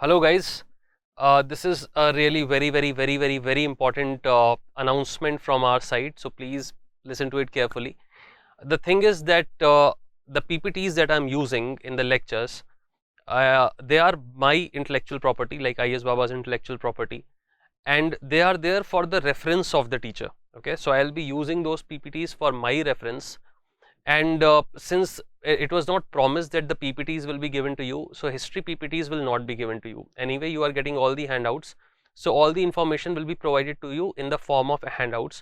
Hello guys, this is a really very important announcement from our side, so please listen to it carefully. The thing is that the PPTs that I'm using in the lectures, they are my intellectual property, like IS Baba's intellectual property, and they are there for the reference of the teacher. Okay, so I'll be using those PPTs for my reference, and since it was not promised that the PPTs will be given to you, so history PPTs will not be given to you. Anyway, you are getting all the handouts, so all the information will be provided to you in the form of handouts.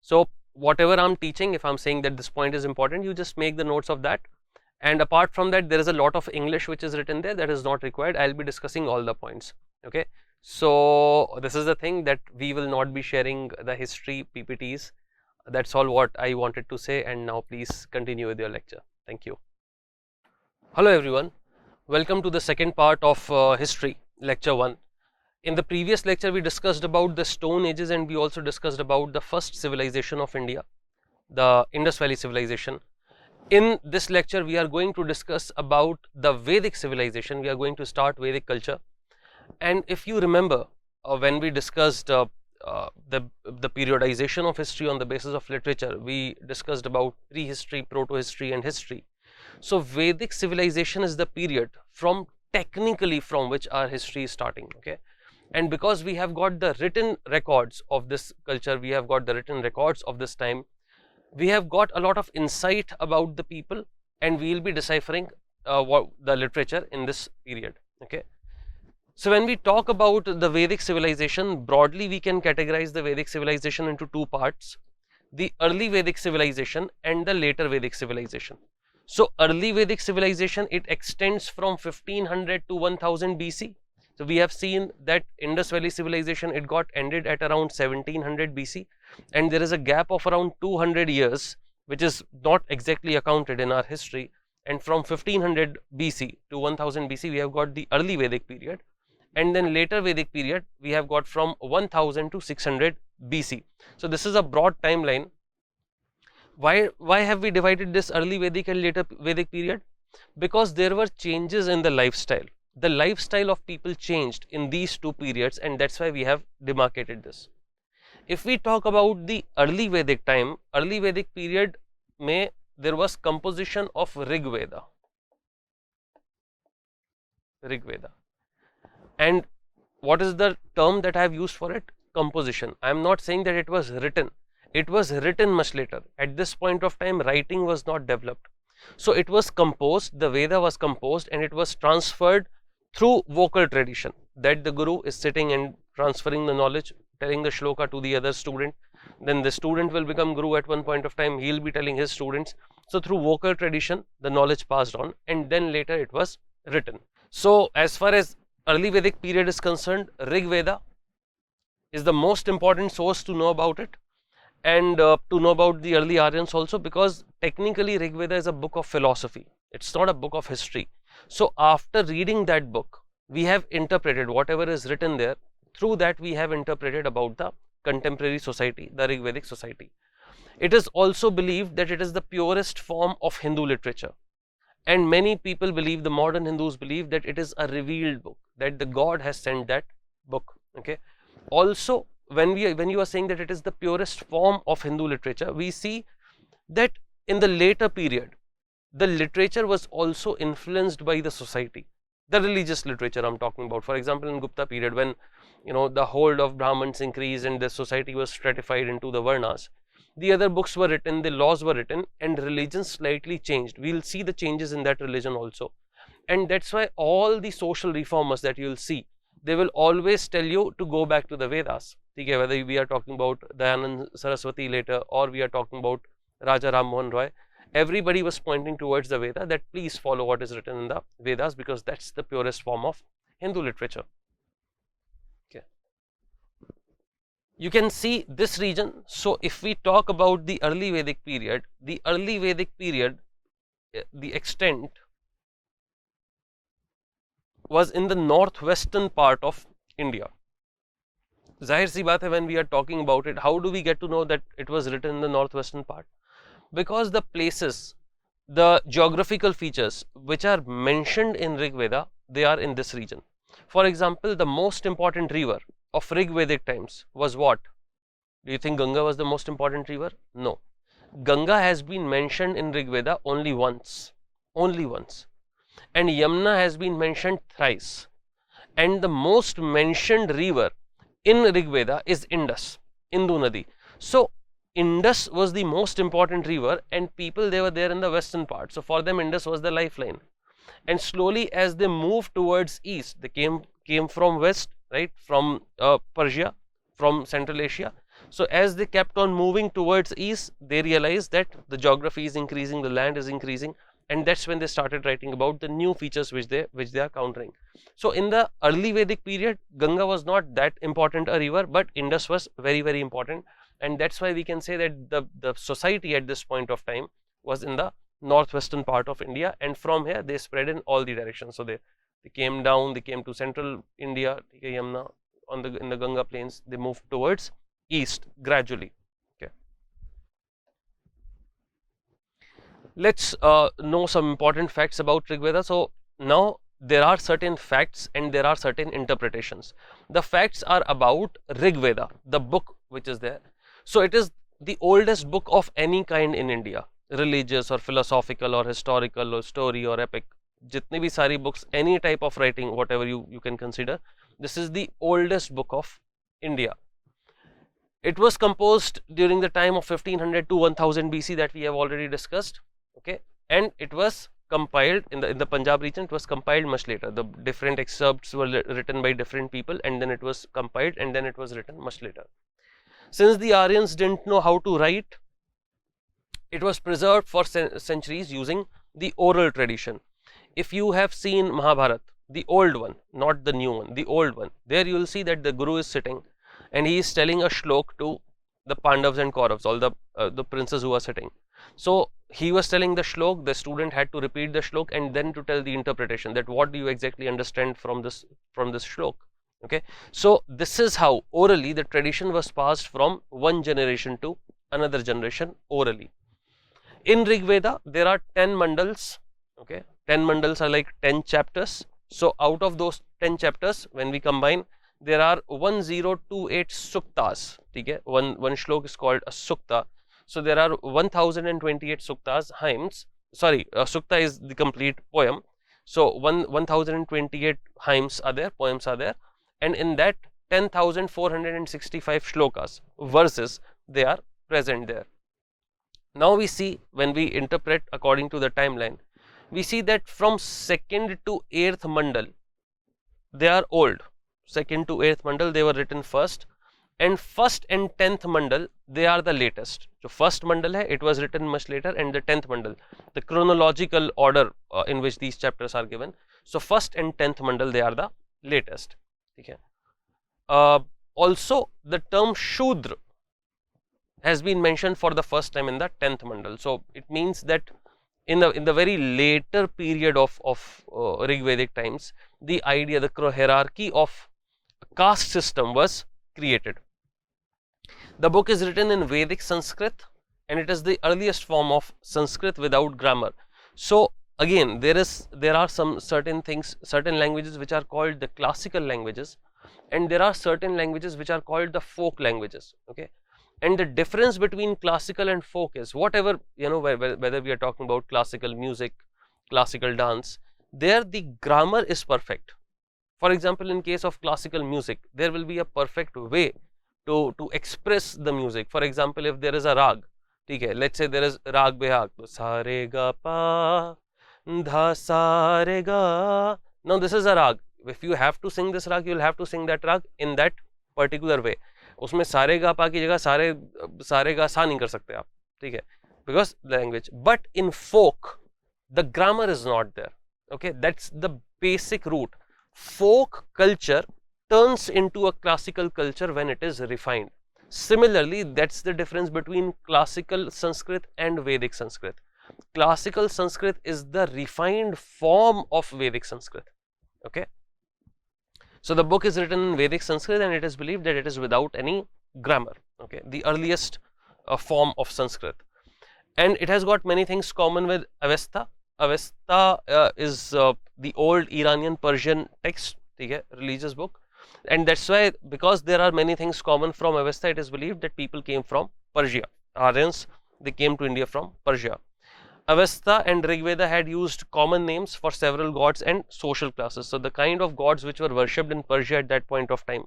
So whatever I'm teaching, if I'm saying that this point is important, you just make the notes of that. And apart from that, there is a lot of English which is written there that is not required. I'll be discussing all the points. Okay, so this is the thing, that we will not be sharing the history PPTs. That's all what I wanted to say, and now please continue with your lecture. Thank you. Hello everyone, welcome to the second part of history, lecture 1. In the previous lecture we discussed about the Stone Ages, and we also discussed about the first civilization of India, the Indus Valley civilization. In this lecture we are going to discuss about the Vedic civilization. We are going to start Vedic culture. And if you remember, when we discussed the periodization of history on the basis of literature, we discussed about prehistory, proto-history and history. So Vedic civilization is the period from technically from which our history is starting. Okay, and because we have got the written records of this culture, we have got the written records of this time, we have got a lot of insight about the people, and we will be deciphering what the literature in this period. Okay, so when we talk about the Vedic civilization, broadly we can categorize the Vedic civilization into two parts: the early Vedic civilization and the later Vedic civilization. So early Vedic civilization, it extends from 1500 to 1000 BC. So we have seen that Indus Valley civilization, it got ended at around 1700 BC, and there is a gap of around 200 years which is not exactly accounted in our history. And from 1500 BC to 1000 BC we have got the early Vedic period, and then later Vedic period we have got from 1000 to 600 BC. So this is a broad timeline. Why have we divided this early Vedic and later Vedic period? Because there were changes in the lifestyle. The lifestyle of people changed in these two periods, and that's why we have demarcated this. If we talk about the early Vedic time, early Vedic period, there was composition of Rig Veda. Rig Veda. And what is the term that I have used for it? Composition. I am not saying that it was written. It was written much later. At this point of time, writing was not developed. So it was composed, the Veda was composed, and it was transferred through vocal tradition, that the Guru is sitting and transferring the knowledge, telling the shloka to the other student. Then the student will become Guru at one point of time, he will be telling his students. So through vocal tradition, the knowledge passed on, and then later it was written. So as far as early Vedic period is concerned, Rig Veda is the most important source to know about it, and to know about the early Aryans also, because technically Rig Veda is a book of philosophy. It's not a book of history. So after reading that book, we have interpreted whatever is written there. Through that we have interpreted about the contemporary society, the Rig Vedic society. It is also believed that it is the purest form of Hindu literature, and many people believe, the modern Hindus believe, that it is a revealed book, that the God has sent that book. Okay, also when you are saying that it is the purest form of Hindu literature, we see that in the later period the literature was also influenced by the society, the religious literature I'm talking about. For example, in Gupta period, when the hold of Brahmins increased and the society was stratified into the Varnas, the other books were written, the laws were written, and religion slightly changed. We'll see the changes in that religion also, and that's why all the social reformers that you'll see, they will always tell you to go back to the Vedas. Okay, whether we are talking about Dayanand Saraswati later, or we are talking about Raja Ram Mohan Roy, everybody was pointing towards the Veda, that please follow what is written in the Vedas, because that's the purest form of Hindu literature. Okay, you can see this region. So if we talk about the early Vedic period, the extent was in the northwestern part of India. Zahir si baat hai, when we are talking about it, how do we get to know that it was written in the northwestern part? Because the places, the geographical features which are mentioned in Rig Veda, they are in this region. For example, the most important river of Rigvedic times was what? Do you think Ganga was the most important river? No. Ganga has been mentioned in Rigveda only once. Only once. And Yamuna has been mentioned thrice. And the most mentioned river in Rigveda is Indus, Indu Nadi. So Indus was the most important river, and people, they were there in the western part. So for them, Indus was the lifeline. And slowly, as they moved towards east, they came from west, right, from Persia, from Central Asia. So as they kept on moving towards east, they realized that the geography is increasing, the land is increasing, and that's when they started writing about the new features which they are countering. So in the early Vedic period, Ganga was not that important a river, but Indus was very, very important, and that's why we can say that the society at this point of time was in the northwestern part of India, and from here they spread in all the directions. So they came down, they came to central India, Yamuna, in the Ganga plains, they moved towards east gradually. Okay, let's know some important facts about Rigveda. So now there are certain facts and there are certain interpretations. The facts are about Rigveda, the book which is there. So it is the oldest book of any kind in India, religious or philosophical or historical or story or epic, jitni bhi sari books, any type of writing, whatever you can consider, this is the oldest book of India. It was composed during the time of 1500 to 1000 BC that we have already discussed. Okay, and it was compiled in the Punjab region. It was compiled much later. The different excerpts were written by different people, and then it was compiled, and then it was written much later. Since the Aryans didn't know how to write, it was preserved for centuries using the oral tradition. If you have seen Mahabharata, the old one, not the new one, the old one, there you will see that the Guru is sitting and he is telling a shlok to the Pandavas and Kauravas, all the princes who are sitting. So he was telling the shlok, the student had to repeat the shlok and then to tell the interpretation, that what do you exactly understand from this shlok. Okay, so this is how orally the tradition was passed from one generation to another generation orally. In Rigveda, there are 10 mandals. Okay, 10 mandals are like 10 chapters. So out of those 10 chapters, when we combine, there are 1028 suktas. Okay, one shlok is called a sukta. So there are 1028 suktas, hymns. Sorry, sukta is the complete poem. So 1028 hymns are there, poems are there, and in that 10,465 shlokas, verses, they are present there. Now we see, when we interpret according to the timeline, we see that from 2nd to 8th mandal, they are old. 2nd to 8th mandal, they were written first, and 1st and 10th mandal, they are the latest. So 1st mandal hai, it was written much later, and the 10th mandal, the chronological order in which these chapters are given. So 1st and 10th mandal, they are the latest. Okay. Also, the term Shudra has been mentioned for the first time in the 10th mandal. So it means that in the very later period of Rigvedic times, the idea, the hierarchy of caste system was created. The book is written in Vedic Sanskrit, and it is the earliest form of Sanskrit without grammar. So again, there are some certain things, certain languages which are called the classical languages, and there are certain languages which are called the folk languages. Okay, and the difference between classical and folk is, whatever, whether we are talking about classical music, classical dance, there the grammar is perfect. For example, in case of classical music, there will be a perfect way to express the music. For example, if there is a rag, okay, let's say there is rag behag, sa re ga pa dha sa re ga. Now this is a rag. If you have to sing this rag, you will have to sing that rag in that particular way. उसमें सारे गा पा की जगह सारे गा सा नहीं कर सकते आप, ठीक है, because language. But in folk, the grammar is not there. Okay, that's the basic root. Folk culture turns into a classical culture when it is refined. Similarly, that's the difference between classical Sanskrit and Vedic Sanskrit. Classical Sanskrit is the refined form of Vedic Sanskrit. Okay. So the book is written in Vedic Sanskrit, and it is believed that it is without any grammar. Okay, the earliest form of Sanskrit, and it has got many things common with Avesta. Avesta is the old Iranian Persian text ठीक है, religious book, and that's why, because there are many things common from Avesta, it is believed that people came from Persia. Aryans, they came to India from Persia. Avesta and Rigveda had used common names for several gods and social classes. So the kind of gods which were worshipped in Persia at that point of time,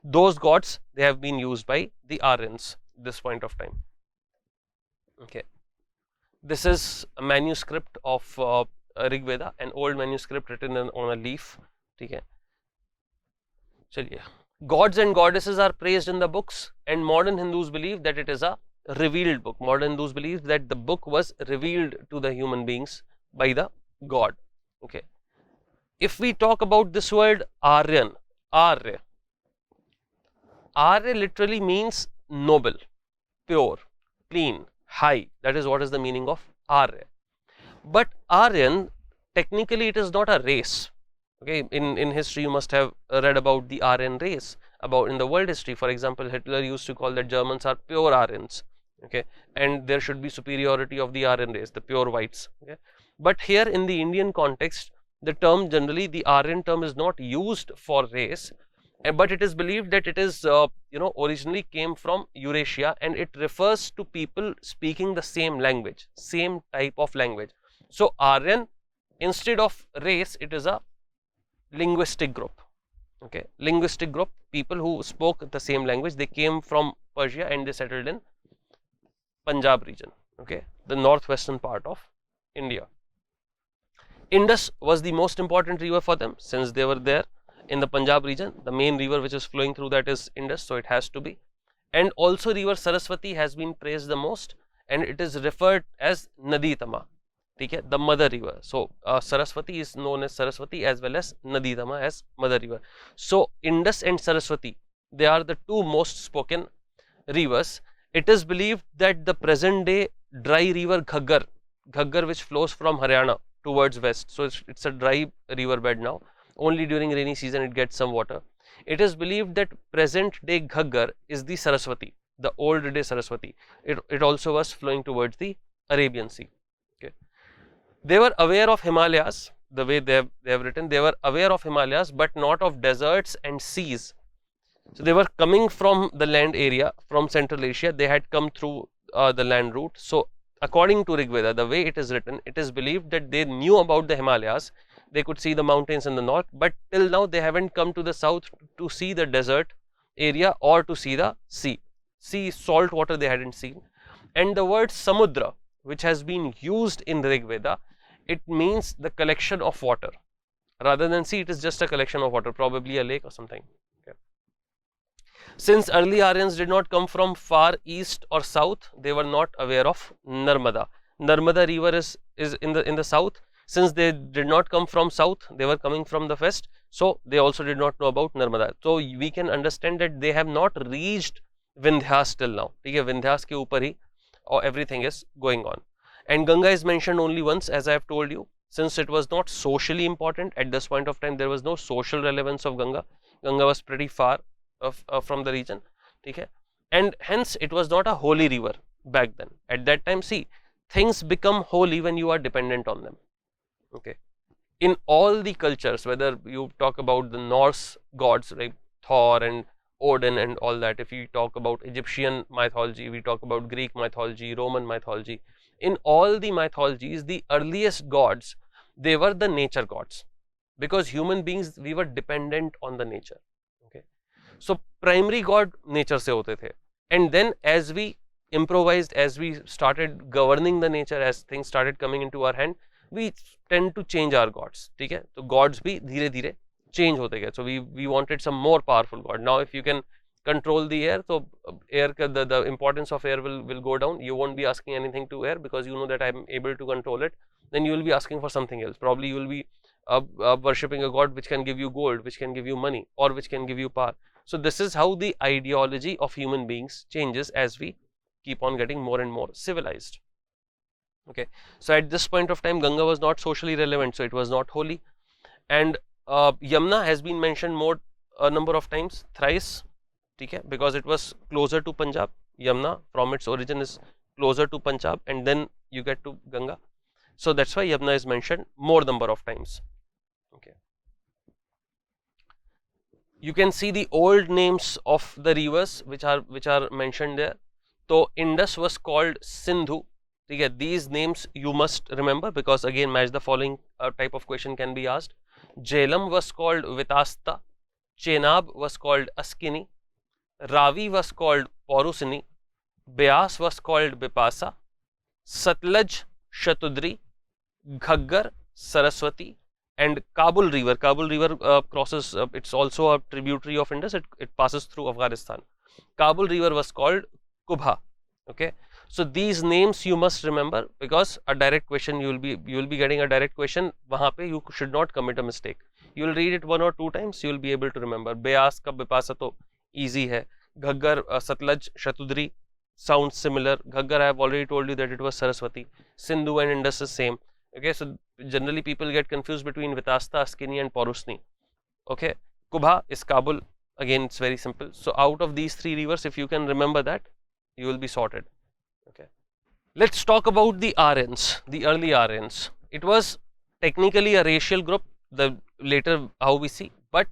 those gods, they have been used by the Aryans at this point of time. Okay, this is a manuscript of Rigveda, an old manuscript written on a leaf. Okay, chaliye. Gods and goddesses are praised in the books, and modern Hindus believe that it is a revealed book. Modern Hindus believe that the book was revealed to the human beings by the God. Okay. If we talk about this word Aryan, Arya literally means noble, pure, clean, high. That is what is the meaning of Arya. But Aryan, technically it is not a race. Okay, in history you must have read about the Aryan race, about in the world history. For example, Hitler used to call that Germans are pure Aryans. Okay, and there should be superiority of the Aryan race, the pure whites. Okay, but here in the Indian context, the term generally, the Aryan term is not used for race, but it is believed that it is originally came from Eurasia, and it refers to people speaking the same language, same type of language. So Aryan, instead of race, it is a linguistic group. Okay, linguistic group, people who spoke the same language. They came from Persia and they settled in Punjab region, okay, the northwestern part of India. Indus was the most important river for them since they were there in the Punjab region. The main river which is flowing through that is Indus, so it has to be. And also river Saraswati has been praised the most, and it is referred as Nadi Tama, okay, the mother river. So Saraswati is known as Saraswati as well as Nadi Tama as mother river. So Indus and Saraswati, they are the two most spoken rivers. It is believed that the present day dry river Ghaggar, which flows from Haryana towards west, so it's a dry river bed now. Only during rainy season it gets some water. It is believed that present day Ghaggar is the Saraswati, the old day Saraswati. It also was flowing towards the Arabian Sea. Okay, they were aware of Himalayas. The way they have written, they were aware of Himalayas, but not of deserts and seas. So they were coming from the land area, from Central Asia. They had come through the land route. So according to Rigveda, the way it is written, it is believed that they knew about the Himalayas. They could see the mountains in the north, but till now they haven't come to the south to see the desert area or to see the sea. Salt water they hadn't seen. And the word Samudra, which has been used in Rigveda, it means the collection of water. Rather than sea, it is just a collection of water, probably a lake or something. Okay. Since early Aryans did not come from far east or south, they were not aware of Narmada. Narmada river is in the south. Since they did not come from south, they were coming from the west, so they also did not know about Narmada. So we can understand that they have not reached Vindhyas till now. Okay, Vindhyas ke upar hi or everything is going on. And Ganga is mentioned only once, as I have told you, since it was not socially important at this point of time. There was no social relevance of Ganga. Ganga was pretty far from the region. Okay, and hence it was not a holy river back then. At that time, see, things become holy when you are dependent on them. Okay, in all the cultures, whether you talk about the Norse gods like Thor and Odin and all that, if we talk about Egyptian mythology, we talk about Greek mythology, Roman mythology, in all the mythologies, the earliest gods, they were the nature gods, because human beings, we were dependent on the nature. Okay, so primary god nature se hote the, and then as we improvised, as we started governing the nature, as things started coming into our hand, we tend to change our gods. Okay, so gods bhi dheere dheere change hote gaye. So we wanted some more powerful god. Now if you can control the air, so air the importance of air will go down. You won't be asking anything to air because you know that I am able to control it. Then you will be asking for something else. Probably you will be worshipping a god which can give you gold, which can give you money, or which can give you power. So this is how the ideology of human beings changes as we keep on getting more and more civilized. Okay, so at this point of time, Ganga was not socially relevant, so it was not holy. And Yamuna has been mentioned a number of times, thrice, okay, because it was closer to Punjab. Yamuna from its origin is closer to Punjab, and then you get to Ganga. So that's why Yamuna is mentioned more number of times. Okay. You can see the old names of the rivers which are mentioned there. So Indus was called Sindhu. Okay, these names you must remember, because again match the following type of question can be asked. Jhelum was called Vitasta, Chenab was called Askini, Ravi was called Porusini, Beas was called Bipasa, Satluj Shatudri, Ghaggar Saraswati, and Kabul River. Kabul River crosses, it's also a tributary of Indus, it passes through Afghanistan. Kabul River was called Kubha. Okay, so these names you must remember, because a direct question you will be getting a direct question. वहाँ पे you should not commit a mistake. You will read it 1 or 2 times, you will be able to remember. Beas का Bipasa तो easy है. Ghaggar, Satluj, Shatudri sounds similar. Ghaggar, I have already told you that it was Saraswati. Sindhu and Indus is same. Okay, so generally people get confused between Vitasta, Askini and Porusni. Okay, Kubha is Kabul. Again, it's very simple. So out of these 3 rivers, if you can remember that, you will be sorted. Okay, let's talk about the Aryans, the early Aryans. It was technically a racial group, the later how we see, but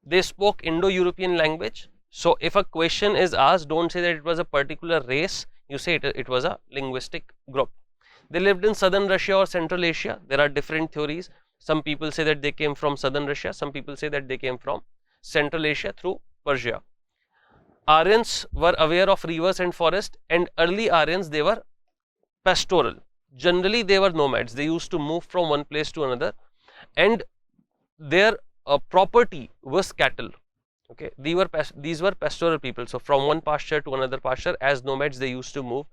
they spoke Indo-European language. So if a question is asked, don't say that it was a particular race, you say it was a linguistic group. They lived in southern Russia or Central Asia. There are different theories. Some people say that they came from southern Russia, some people say that they came from Central Asia through Persia. Aryans were aware of rivers and forest, and early Aryans, they were pastoral. Generally they were nomads. They used to move from one place to another, and their property was cattle. Okay, these were pastoral people. So from one pasture to another pasture, as nomads they used to move.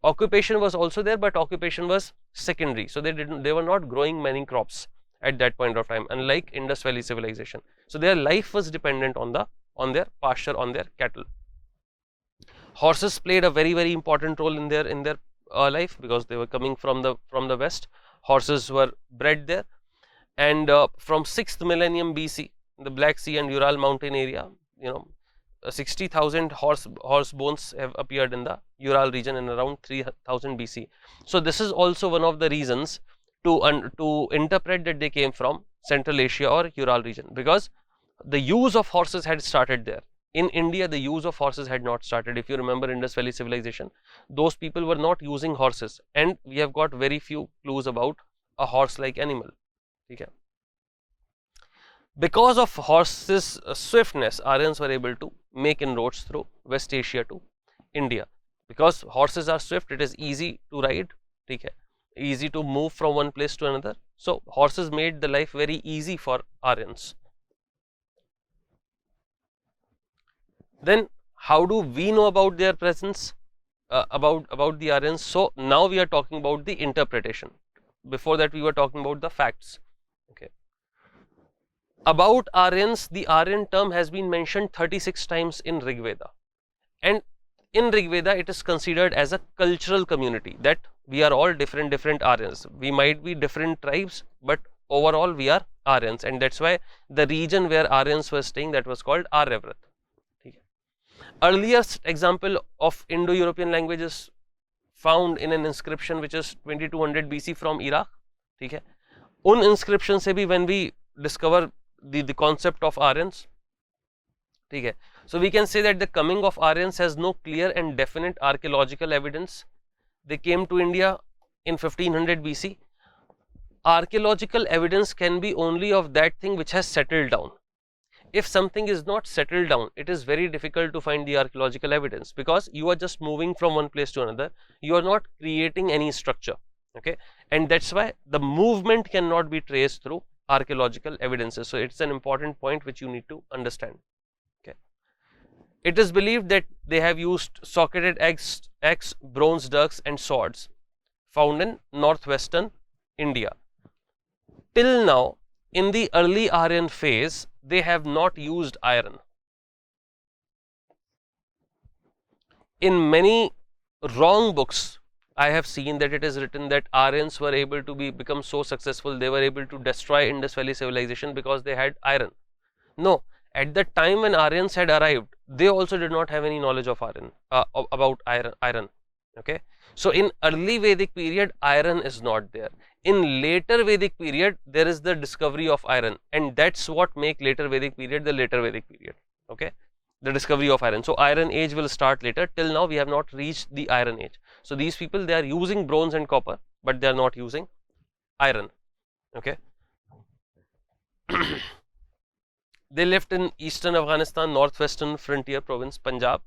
Occupation was also there, but occupation was secondary. So they were not growing many crops at that point of time, unlike Indus Valley civilization. So their life was dependent on their pasture, on their cattle. Horses played a very important role in their life, because they were coming from the west. Horses were bred there, and from 6th millennium BC, the Black Sea and Ural mountain area, 60,000 horse bones have appeared in the Ural region in around 3000 BC. So this is also one of the reasons to interpret that they came from Central Asia or Ural region, because the use of horses had started there. In India, the use of horses had not started. If you remember Indus Valley civilization, those people were not using horses, and we have got very few clues about a horse-like animal. Okay. Because of horses' swiftness, Aryans were able to make inroads through West Asia to India. Because horses are swift, it is easy to ride, okay, easy to move from one place to another. So horses made the life very easy for Aryans. Then how do we know about their presence, about the Aryans? So now we are talking about the interpretation. Before that we were talking about the facts. Okay. About Aryans, the Aryan term has been mentioned 36 times in Rig Veda, and in Rig Veda it is considered as a cultural community, that we are all different Aryans. We might be different tribes, but overall we are Aryans, and that's why the region where Aryans were staying, that was called Aryavrat. Earliest example of Indo-European language is found in an inscription which is 2200 BC from Iraq. Okay. उन inscription से भी when we discover the concept of Aryans. Okay. So we can say that the coming of Aryans has no clear and definite archaeological evidence. They came to India in 1500 BC. Archaeological evidence can be only of that thing which has settled down. If something is not settled down, it is very difficult to find the archaeological evidence, because you are just moving from one place to another. You are not creating any structure. Okay, and that's why the movement cannot be traced through archaeological evidences. So it's an important point which you need to understand. Okay, it is believed that they have used socketed axe, bronze ducks and swords found in northwestern India. Till now, in the early Aryan phase, they have not used iron. In many wrong books, I have seen that it is written that Aryans were able to become so successful, they were able to destroy Indus Valley civilization because they had iron. No, at the time when Aryans had arrived, they also did not have any knowledge of iron, about iron. Okay, so in early Vedic period, iron is not there. In later Vedic period, there is the discovery of iron, and that's what make later Vedic period the later Vedic period. Okay, the discovery of iron. So iron age will start later. Till now, we have not reached the iron age. So these people, they are using bronze and copper, but they are not using iron. Okay. They lived in eastern Afghanistan, northwestern frontier province Punjab,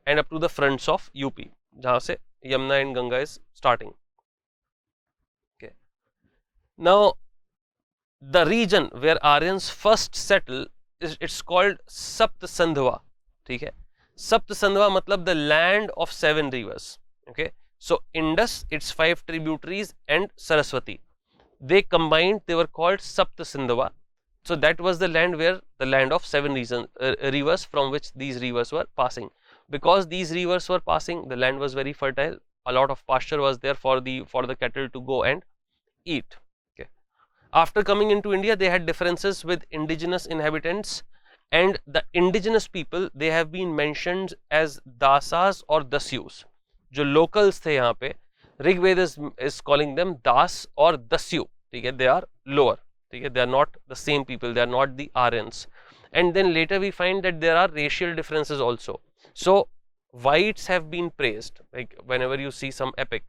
and up to the fronts of UP, जहाँ से Yamuna and Ganga is starting. Okay. Now, the region where Aryans first settled it's called Sapt Sandhva. ठीक है. Sapt Sandhva मतलब the land of 7 rivers. Okay. So Indus, its 5 tributaries, and Saraswati, they combined, they were called Sapt Sindhva. So that was the land where the land of 7 rivers from which these rivers were passing. Because these rivers were passing, the land was very fertile. A lot of pasture was there for the cattle to go and eat. Okay. After coming into India, they had differences with indigenous inhabitants, and the indigenous people, they have been mentioned as Dasas or Dasyus. जो locals थे यहाँ पे, Rigveda is calling them Das or Dasyu. They are lower. They are not the same people. They are not the Aryans. And then later we find that there are racial differences also. So whites have been praised. Like whenever you see some epic,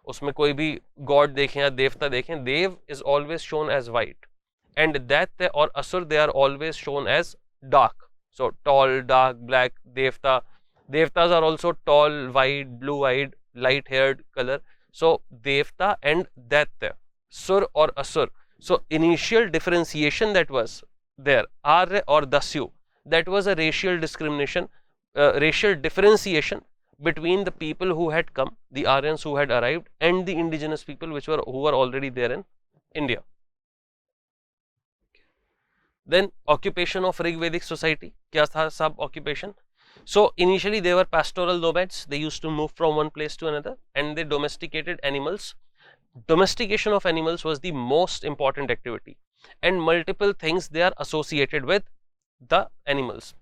उसमें कोई भी god देखें या देवता देखें, Dev is always shown as white, and Daitya or Asur, they are always shown as dark. So tall, dark, black. Devtas are also tall, white, blue-eyed, light-haired color. So Devta and Daitya, Sur or Asur. So initial differentiation that was there, Arya or Dasyu, that was a racial discrimination, racial differentiation between the people who had come, the Aryans who had arrived, and the indigenous people who were already there in India. Then occupation of Rigvedic society, kya tha sab occupation? So initially they were pastoral nomads. They used to move from one place to another, and they domesticated animals. Domestication of animals was the most important activity, and multiple things they are associated with the animals.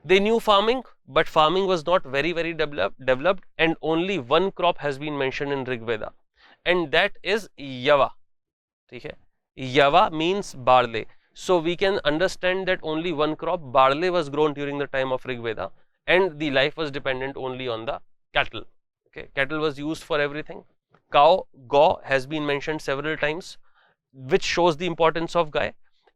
They knew farming, but farming was not very developed, and only one crop has been mentioned in Rigveda, and that is Yava. Okay? Yava means barley. So we can understand that only one crop, barley, was grown during the time of Rigveda, and the life was dependent only on the cattle. Okay? Cattle was used for everything. Cow, Gaw, has been mentioned several times, which shows the importance of Gai.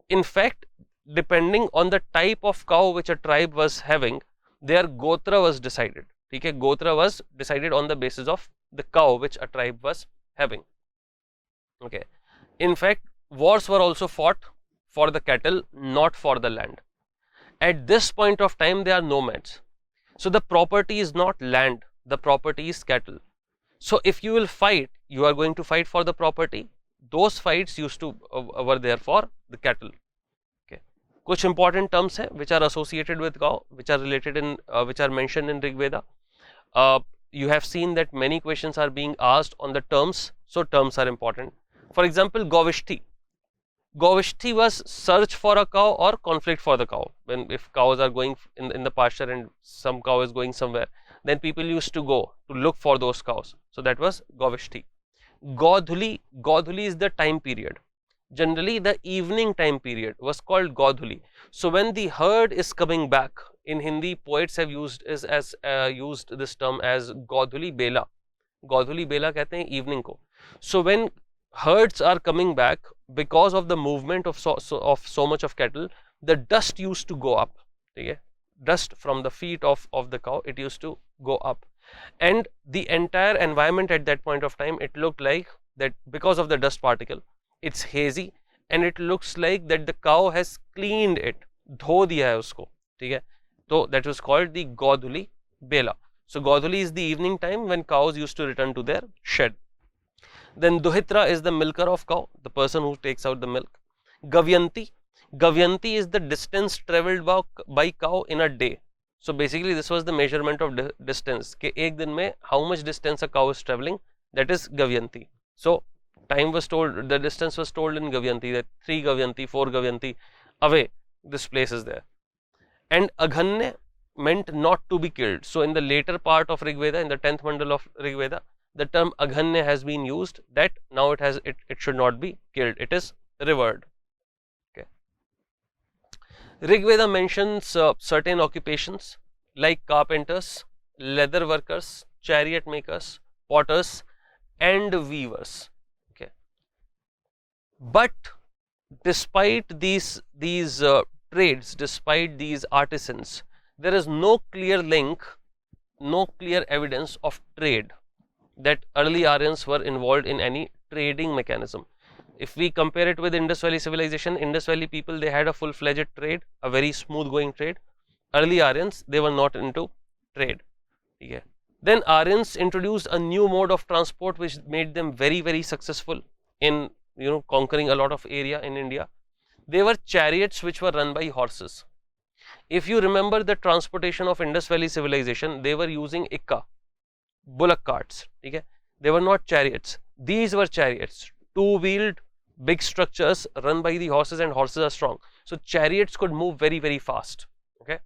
In fact, depending on the type of cow which a tribe was having, their Gotra was decided. Okay? Gotra was decided on the basis of the cow which a tribe was having. Okay. In fact, wars were also fought for the cattle, not for the land. At this point of time, they are nomads. So the property is not land, the property is cattle. So if you will fight, you are going to fight for the property. Those fights used to were there for the cattle. Okay. कुछ important terms है which are associated with cow, which are related in which are mentioned in Rigveda. You have seen that many questions are being asked on the terms, so terms are important. For example, Govishti. Govishti was search for a cow or conflict for the cow. When if cows are going in the pasture and some cow is going somewhere, then people used to go to look for those cows. So that was Govishti. Godhuli is the time period. Generally, the evening time period was called Godhuli. So when the herd is coming back, in Hindi, poets have used used this term as Godhuli Bela. Godhuli Bela कहते हैं evening को. So when herds are coming back, because of the movement of so much of cattle, the dust used to go up. Okay? Dust from the feet of the cow, it used to go up, and the entire environment at that point of time, it looked like that because of the dust particle, it's hazy, and it looks like that the cow has cleaned it, धो दिया है उसको. ठीक है? So that was called the Godhuli Bela. So Godhuli is the evening time when cows used to return to their shed. Then Duhitra is the milker of cow, the person who takes out the milk. Gavyanti is the distance travelled by cow in a day. So basically this was the measurement of distance. कि एक दिन में how much distance a cow is travelling, that is Gavyanti. So time was told, the distance was told in Gavyanti, that 3 Gavyanti, 4 Gavyanti away this place is there. And Aghanya meant not to be killed. So in the later part of Rig Veda, in the 10th mandal of Rig Veda, the term aghanya has been used, that now it should not be killed, it is revered. Okay. Rig Veda mentions certain occupations like carpenters, leather workers, chariot makers, potters, and weavers. Okay. But despite these trades, despite these artisans, there is no clear link, no clear evidence of trade, that early Aryans were involved in any trading mechanism. If we compare it with Indus Valley civilization, Indus Valley people, they had a full-fledged trade, a very smooth going trade. Early Aryans, they were not into trade. Yeah. Then Aryans introduced a new mode of transport which made them very, very successful in conquering a lot of area in India. They were chariots which were run by horses. If you remember the transportation of Indus Valley civilization, they were using ikka, bullock carts. Okay? They were not chariots. These were chariots, two-wheeled big structures run by the horses, and horses are strong. So chariots could move very, very fast. Okay?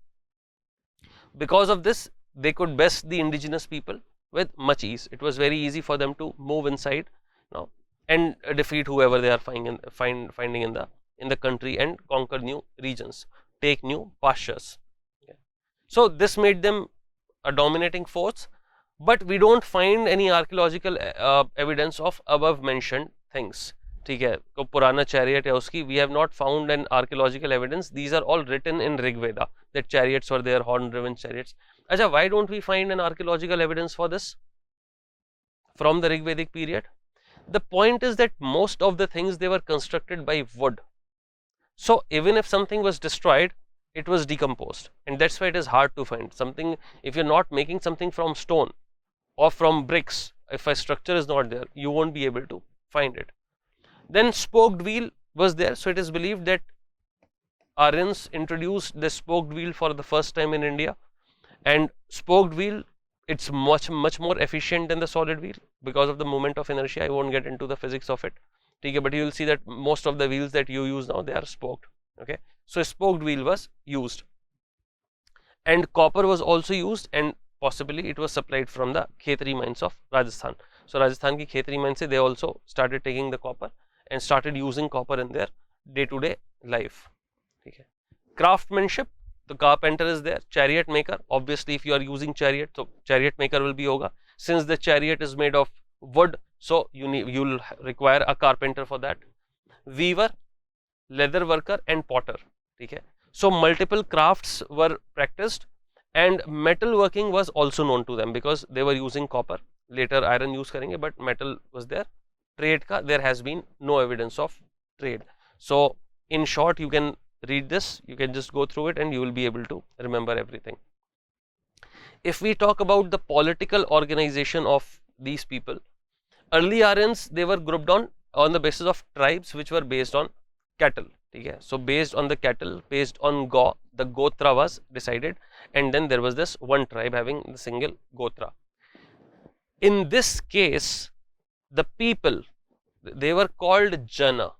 Because of this, they could best the indigenous people with much ease. It was very easy for them to move inside now and defeat whoever they are finding in the country and conquer new regions, take new pastures. Okay. So this made them a dominating force, but we don't find any archaeological evidence of above mentioned things. ठीक है, तो पुराना chariot है उसकी, we have not found an archaeological evidence. These are all written in Rig Veda that chariots were there, horn driven chariots. Acha, why don't we find an archaeological evidence for this from the Rig Vedic period? The point is that most of the things, they were constructed by wood. So even if something was destroyed, it was decomposed, and that's why it is hard to find something. If you're not making something from stone or from bricks, if a structure is not there, you won't be able to find it. Then spoked wheel was there. So it is believed that Aryans introduced the spoked wheel for the first time in India, and spoked wheel, it's much more efficient than the solid wheel because of the moment of inertia. I won't get into the physics of it. Okay, but you will see that most of the wheels that you use now, they are spoked. Okay, so a spoked wheel was used, and copper was also used, and possibly it was supplied from the Khetri mines of Rajasthan. So Rajasthan ki Khetri mines, they also started taking the copper and started using copper in their day-to-day life. Okay. Craftsmanship, the carpenter is there, chariot maker. Obviously, if you are using chariot, so chariot maker will be hoga. Since the chariot is made of wood, so you'll require a carpenter for that. Weaver, leather worker, and potter. Okay. So multiple crafts were practiced, and metal working was also known to them because they were using copper. Later iron use karenge, but metal was there. Trade ka, there has been no evidence of trade. So in short, you can read this, you can just go through it, and you will be able to remember everything. If we talk about the political organization of these people, early Aryans, they were grouped on the basis of tribes which were based on cattle. Okay? So based on the cattle, based on Go, the Gotra was decided, and then there was this one tribe having the single Gotra. In this case, the people, they were called Jana.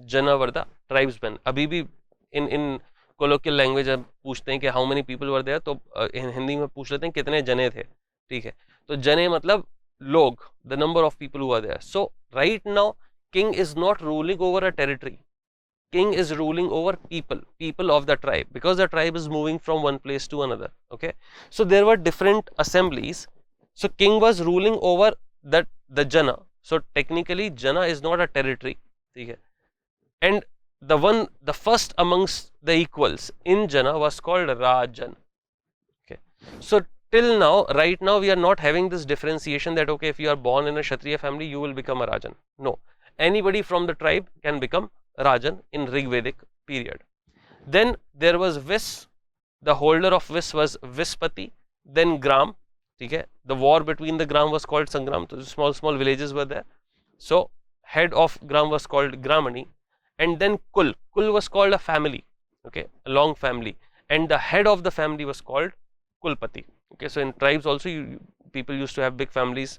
Jana were the tribesmen. अभी भी in colloquial language अब पूछते हैं कि how many people were there, तो हिंदी में पूछ लेते हैं कितने जने थे. ठीक है, तो जने मतलब लोग, the number of people who are there. So right now, king is not ruling over a territory. King is ruling over people of the tribe, because the tribe is moving from one place to another. Okay, so there were different assemblies. So king was ruling over the Jana. So technically, Jana is not a territory. Okay, and the first amongst the equals in Jana was called Rajan. Okay, so till now, right now, we are not having this differentiation that okay, if you are born in a Kshatriya family, you will become a Rajan. No, anybody from the tribe can become Rajan in Rig Vedic period. Then there was Vis, the holder of Vis was Vispati, then Gram. Okay, the war between the Gram was called Sangram. So small villages were there. So head of Gram was called Gramani, and then Kul was called a family. Okay, a long family, and the head of the family was called Kulpati. Okay, so in tribes also, people used to have big families.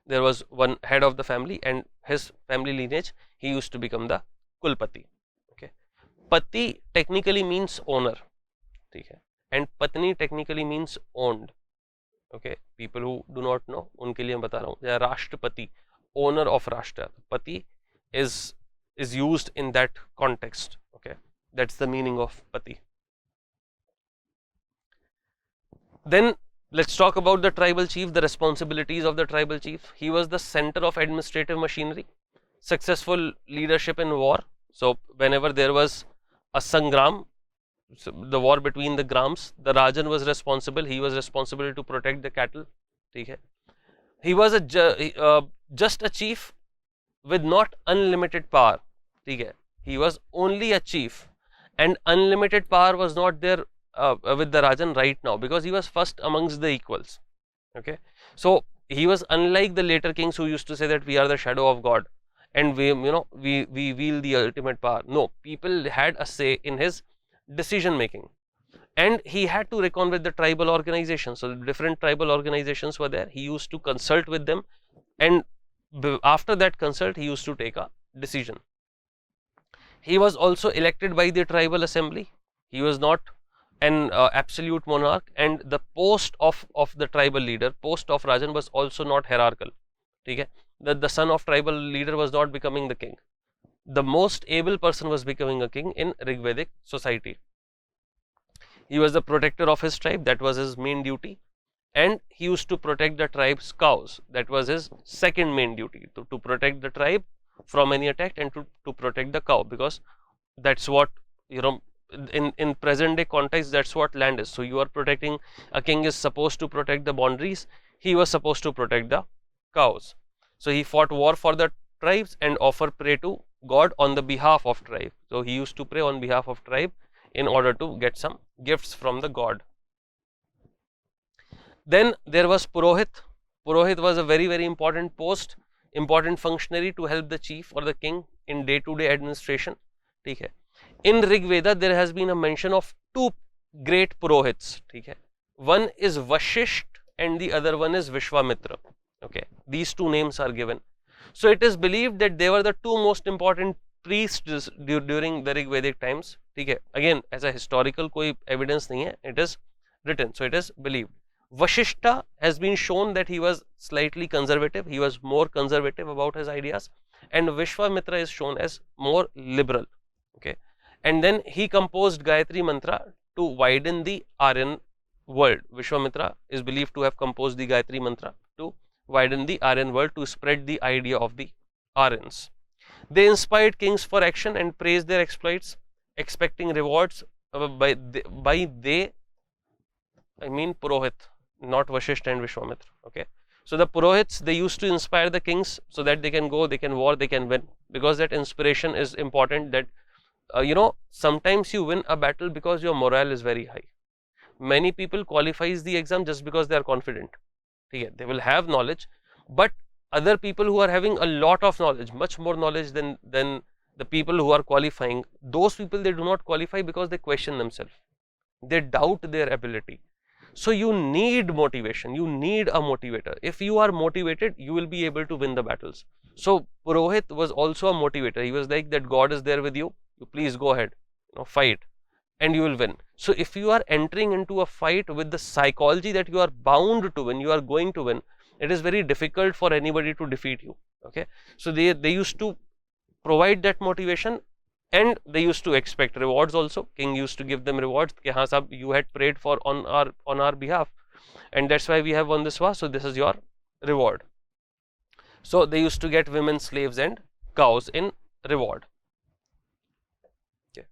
There was one head of the family, and his family lineage, he used to become the Kulpati. Okay, Pati technically means owner, and Patni technically means owned. Okay, people who do not know, उनके लिए मैं बता रहा हूँ. They are Rashtrapati, owner of Rashtra. Pati is used in that context. Okay, that's the meaning of Pati. Then let's talk about the tribal chief, the responsibilities of the tribal chief. He was the center of administrative machinery, successful leadership in war. So whenever there was a sangram, so the war between the grams, the Rajan was responsible. He was responsible to protect the cattle. He was just a chief with not unlimited power. He was only a chief, and unlimited power was not there with the Rajan right now, because he was first amongst the equals. Okay, so he was unlike the later kings who used to say that we are the shadow of God and we wield the ultimate power. No, people had a say in his decision making, and he had to reckon with the tribal organizations. So different tribal organizations were there. He used to consult with them, and after that consult he used to take a decision. He was also elected by the tribal assembly. He was not an absolute monarch, and the post of the tribal leader, post of Rajan, was also not hierarchical. The son of tribal leader was not becoming the king. The most able person was becoming a king in Rigvedic society. He was the protector of his tribe, that was his main duty, and he used to protect the tribe's cows. That was his second main duty, to protect the tribe from any attack and to protect the cow, because that's what, in present day context, that's what land is. So you are protecting, a king is supposed to protect the boundaries. He was supposed to protect the cows. So he fought war for the tribes and offer prayer to God on the behalf of tribe. So he used to pray on behalf of tribe in order to get some gifts from the god. Then there was Purohit. Purohit was a very, very important post, important functionary to help the chief or the king in day-to-day administration. In Rig Veda, there has been a mention of two great Purohits. One is Vashisht and the other one is Vishwamitra. Okay, these two names are given. So it is believed that they were the two most important priests during the Rig Vedic times. Again, as a historical कोई evidence नहीं है, it is written, so it is believed. Vashishta has been shown that he was slightly conservative. He was more conservative about his ideas, and Vishwamitra is shown as more liberal. Okay, and then he composed Gayatri Mantra to widen the Aryan world. Vishwamitra is believed to have composed the Gayatri Mantra to widen the Aryan world, to spread the idea of the Aryans. They inspired kings for action and praised their exploits, expecting rewards by they, I mean Purohit, not Vashisht and Vishwamitra. Okay, so the Purohits, they used to inspire the kings so that they can go, they can war, they can win, because that inspiration is important. That sometimes you win a battle because your morale is very high. Many people qualifies the exam just because they are confident. They will have knowledge, but other people who are having a lot of knowledge, much more knowledge than the people who are qualifying, those people, they do not qualify because they question themselves. They doubt their ability. So you need motivation, you need a motivator. If you are motivated, you will be able to win the battles. So Purohit was also a motivator. He was like that God is there with you, you please go ahead, fight, and you will win. So if you are entering into a fight with the psychology that you are bound to win, you are going to win, it is very difficult for anybody to defeat you. Okay, so they used to provide that motivation, and they used to expect rewards also. King used to give them rewards. Ki, haan, sahab, you had prayed for on our behalf, and that's why we have won this war. So this is your reward. So they used to get women, slaves, and cows in reward. Okay.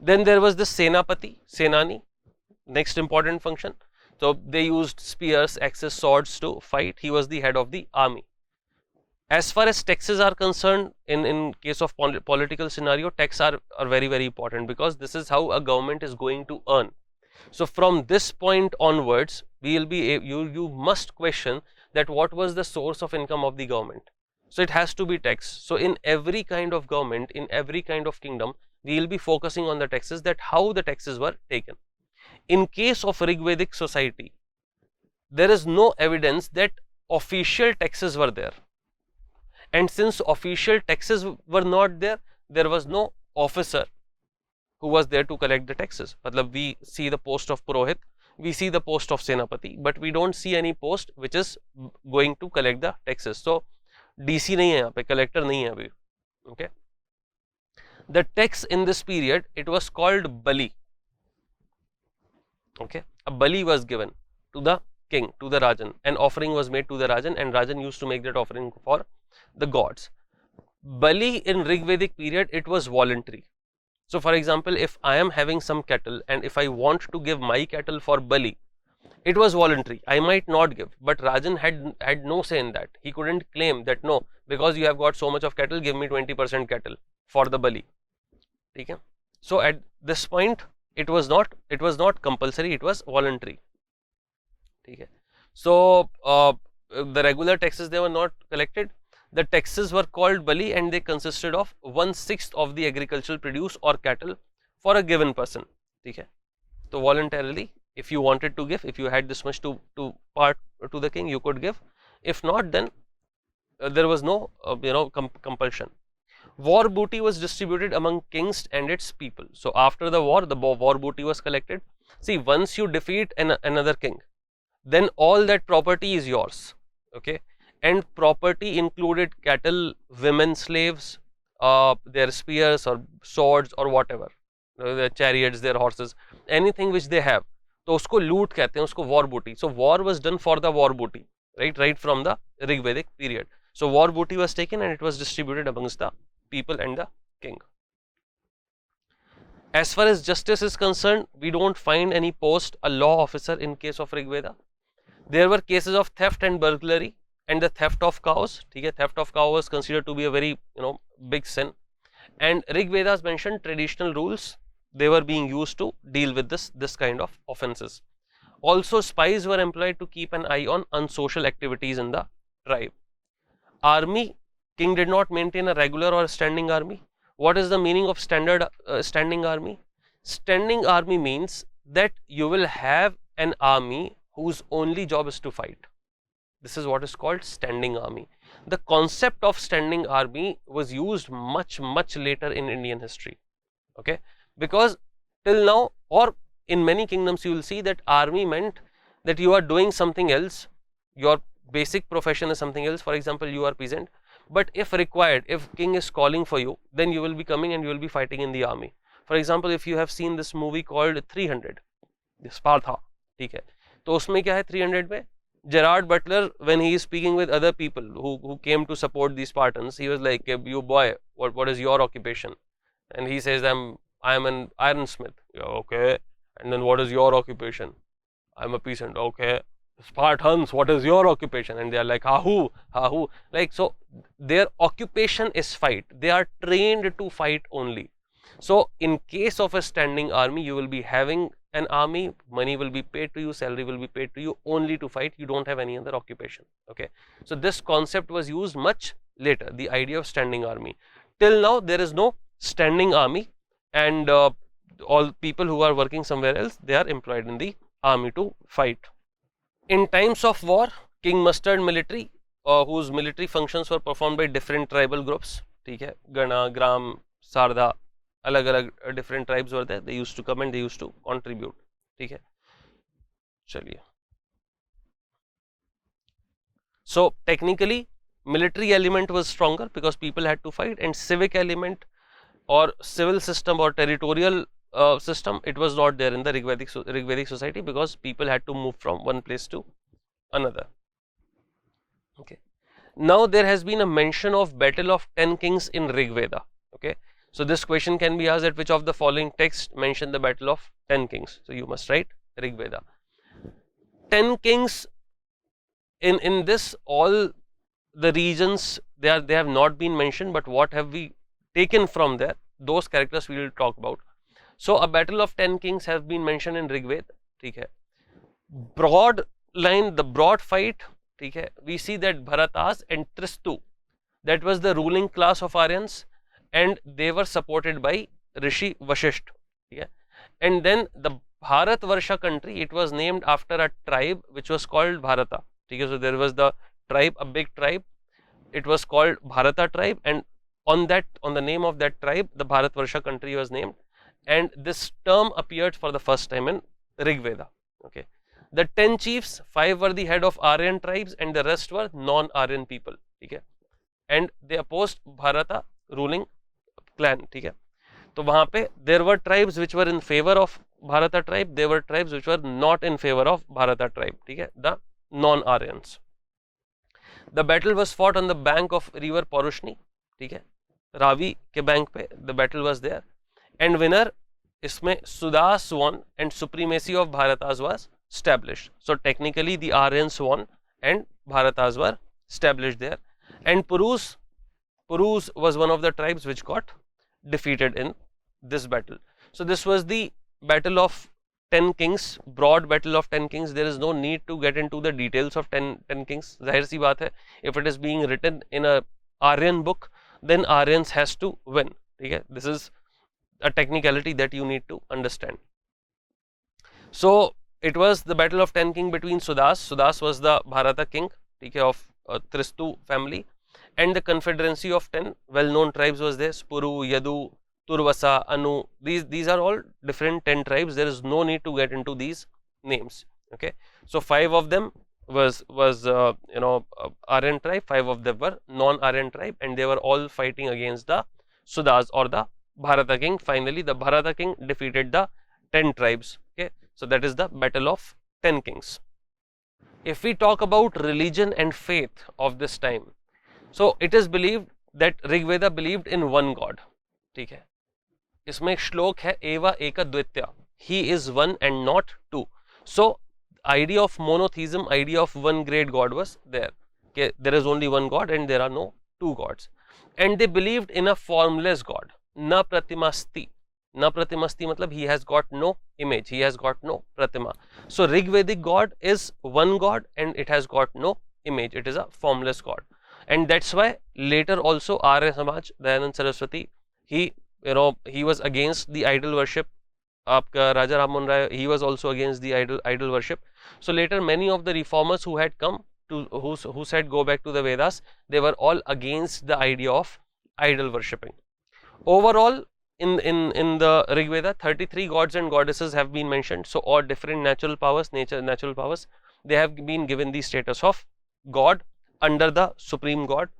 Then there was the Senapati, Senani, next important function. So they used spears, axes, swords to fight. He was the head of the army. As far as taxes are concerned, in case of political scenario, taxes are very, very important, because this is how a government is going to earn. So from this point onwards, we will be you must question that what was the source of income of the government. So it has to be tax. So in every kind of government, in every kind of kingdom, we will be focusing on the taxes, that how the taxes were taken. In case of Rigvedic society, there is no evidence that official taxes were there. And since official taxes were not there, there was no officer who was there to collect the taxes. Matlab, we see the post of Purohit, we see the post of Senapati, but we don't see any post which is going to collect the taxes. So DC nahi hai yahan pe, collector nahi hai abhi. Okay. The tax in this period, it was called bali. Okay, a bali was given to the king, to the Rajan. An offering was made to the Rajan, and Rajan used to make that offering for the gods. Bali in Rigvedic period, it was voluntary. So for example, if I am having some cattle and if I want to give my cattle for bali, it was voluntary. I might not give, but Rajan had no say in that. He couldn't claim that no, because you have got so much of cattle, give me 20% cattle for the bali. Okay? So at this point, it was not compulsory, it was voluntary. Okay? So the regular taxes, they were not collected. The taxes were called bali, and they consisted of 1/6 of the agricultural produce or cattle for a given person. Okay? So voluntarily, if you wanted to give, if you had this much to part to the king, you could give. If not, then there was no compulsion. War booty was distributed among kings and its people. So after the war booty was collected. See, once you defeat another king, then all that property is yours. Okay, and property included cattle, women slaves, their spears or swords or whatever, their chariots, their horses, anything which they have. तो उसको loot कहते हैं, उसको war booty. So war was done for the war booty, right from the Rigvedic period. So war booty was taken and it was distributed amongst the people and the king. As far as justice is concerned, we don't find any post a law officer in case of Rigveda. There were cases of theft and burglary and the theft of cows. Theft of cow was considered to be a very big sin. And Rigvedas mentioned traditional rules. They were being used to deal with this kind of offenses. Also, spies were employed to keep an eye on unsocial activities in the tribe. Army, king did not maintain a regular or standing army. What is the meaning of standing army? Standing army means that you will have an army whose only job is to fight. This is what is called standing army. The concept of standing army was used much later in Indian history. Okay, because till now, or in many kingdoms, you will see that army meant that you are doing something else. Your basic profession is something else. For example, you are peasant. But if required, if king is calling for you, then you will be coming and you will be fighting in the army. For example, if you have seen this movie called 300, Sparta, ठीक है, तो उसमें क्या है 300 में? Gerard Butler, when he is speaking with other people who came to support the Spartans, he was like, "You boy, what is your occupation?" And he says, "I'm an ironsmith." Yeah, okay. And then what is your occupation? I'm a peasant. Okay. Spartans, what is your occupation? And they are like, hahu. Like, so their occupation is fight. They are trained to fight only. So in case of a standing army, you will be having an army, money will be paid to you, salary will be paid to you only to fight. You don't have any other occupation. Okay. So this concept was used much later, the idea of standing army. Till now, there is no standing army, and all people who are working somewhere else, they are employed in the army to fight. In times of war, king mustered military, whose military functions were performed by different tribal groups. ठीक है, Gana, Gram, Sardha, अलग different tribes were there. They used to come and they used to contribute. ठीक है, चलिए. So technically, military element was stronger because people had to fight, and civic element or civil system or territorial system, it was not there in the Rigvedic society because people had to move from one place to another. Okay. Now there has been a mention of battle of 10 kings in Rigveda. Okay. So this question can be asked at which of the following texts mention the battle of 10 kings. So you must write Rigveda. 10 kings in this, all the regions, they have not been mentioned, but what have we taken from there? Those characters we will talk about. So a battle of 10 kings has been mentioned in Rigveda. ठीक है. Broad line, the broad fight. ठीक है. We see that Bharatas and Tristu, that was the ruling class of Aryans, and they were supported by Rishi Vashisht. ठीक है. And then the Bharatvarsha country, it was named after a tribe which was called Bharata. ठीक है. So there was the tribe, a big tribe. It was called Bharata tribe, and On the name of that tribe, the Bharatvarsha country was named, and this term appeared for the first time in Rig Veda. Okay, the 10 chiefs, 5 were the head of Aryan tribes, and the rest were non-Aryan people. Okay, and they opposed Bharata ruling clan. Okay, तो वहां पे there were tribes which were in favor of Bharata tribe, there were tribes which were not in favor of Bharata tribe. ठीक है, the non-Aryans. The battle was fought on the bank of river Porushni. ठीक है, रावी के bank पे the battle was there, and winner इसमें Sudas won and supremacy of Bharatas was established. So technically the Aryans won and Bharatas were established there, and Purus was one of the tribes which got defeated in this battle. So this was the battle of 10 kings, broad battle of 10 kings. There is no need to get into the details of 10 kings. Zahir si baat hai, if it is being written in a Aryan book, then Aryans has to win. Okay? This is a technicality that you need to understand. So it was the battle of 10 king between Sudas. Sudas was the Bharata king, okay, of Tristu family, and the confederacy of 10 well-known tribes was there: Spuru, Yadu, Turvasa, Anu. These are all different 10 tribes. There is no need to get into these names. Okay, so 5 of them was Aryan tribe, 5 of them were non-Aryan tribe, and they were all fighting against the Sudas or the Bharata king. Finally, the Bharata king defeated the 10 tribes. Okay, so that is the battle of 10 kings. If we talk about religion and faith of this time, so it is believed that Rig Veda believed in one God. ठीक है, इसमें एक श्लोक है एवा एक द्वितीय, he is one and not two. So idea of monotheism, idea of one great God was there. Okay, there is only one God and there are no two gods, and they believed in a formless God. Na pratimasti. Na pratimasti matlab he has got no image, he has got no pratima. So Rig Vedic God is one God and it has got no image, it is a formless God. And that's why later also Arya Samaj, Dayanand Saraswati, he was against the idol worship. Aapka Raja Ram Mohan Rai, he was also against the idol worship. So later many of the reformers who had come to who said go back to the Vedas, they were all against the idea of idol worshipping. Overall, in the Rig Veda, 33 gods and goddesses have been mentioned. So all different natural powers, natural powers, they have been given the status of God under the supreme God.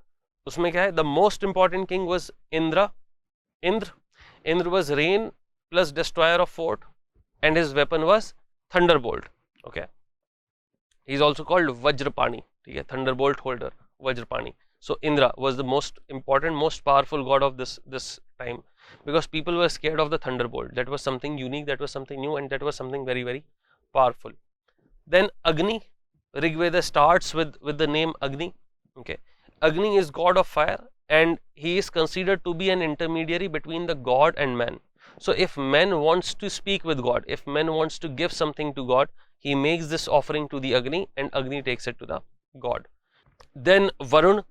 Usme kya hai? The most important king was Indra. Indra was rain plus destroyer of fort, and his weapon was thunderbolt. Okay, he is also called Vajrapani. Okay, thunderbolt holder, Vajrapani. So Indra was the most important, most powerful god of this time, because people were scared of the thunderbolt. That was something unique, that was something new, and that was something very, very powerful. Then Agni. Rig Veda starts with the name Agni. Okay, Agni is god of fire, and he is considered to be an intermediary between the god and man. So if man wants to speak with God, if man wants to give something to God, he makes this offering to the Agni, and Agni takes it to the god. Then Varun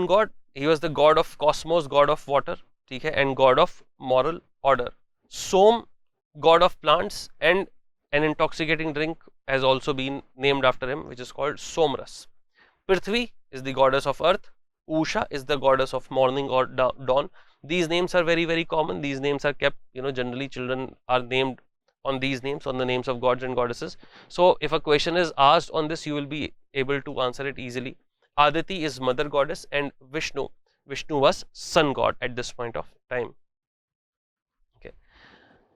god, he was the god of cosmos, god of water, okay, and god of moral order. Som, god of plants, and an intoxicating drink has also been named after him, which is called Somras. Prithvi is the goddess of earth. Usha is the goddess of morning or dawn. These names are very, very common. These names are kept, generally children are named on these names, on the names of gods and goddesses. So if a question is asked on this, you will be able to answer it easily. Aditi is mother goddess, and Vishnu was sun god at this point of time. Okay,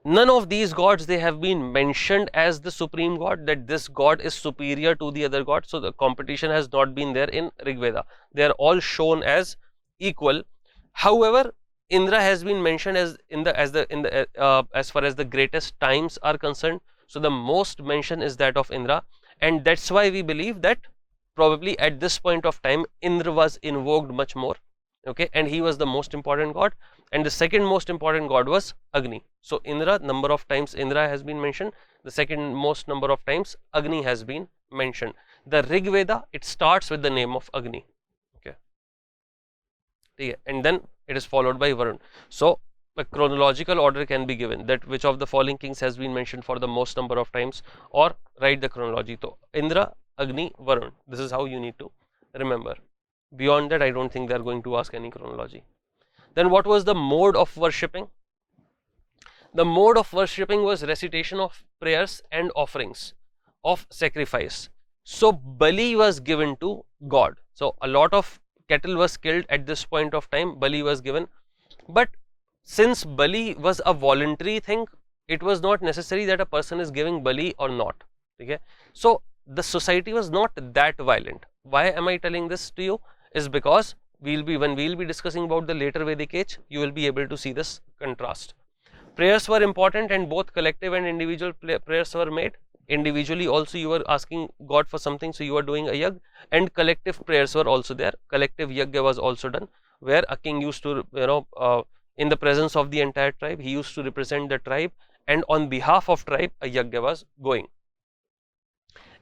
none of these gods, they have been mentioned as the supreme god, that this god is superior to the other god. So the competition has not been there in Rig Veda. They are all shown as equal. However, Indra has been mentioned as as far as the greatest times are concerned. So the most mention is that of Indra, and that's why we believe that probably at this point of time Indra was invoked much more. Okay, and he was the most important god, and the second most important god was Agni. So Indra, number of times Indra has been mentioned, the second most number of times Agni has been mentioned. The Rig Veda, it starts with the name of Agni. Okay, and then it is followed by Varun. So a chronological order can be given, that which of the following kings has been mentioned for the most number of times, or write the chronology. So Indra, Agni, Varun. This is how you need to remember. Beyond that, I don't think they are going to ask any chronology. Then what was the mode of worshipping? The mode of worshipping was recitation of prayers and offerings of sacrifice. So Bali was given to God. So a lot of cattle was killed at this point of time. Bali was given, but since Bali was a voluntary thing, it was not necessary that a person is giving Bali or not. Okay, so the society was not that violent. Why am I telling this to you? Is because when we'll be discussing about the later Vedic age, you will be able to see this contrast. Prayers were important, and both collective and individual prayers were made. Individually also you were asking God for something, so you were doing a yag, and collective prayers were also there. Collective yagya was also done, where a king used to, in the presence of the entire tribe, he used to represent the tribe, and on behalf of tribe a yagya was going.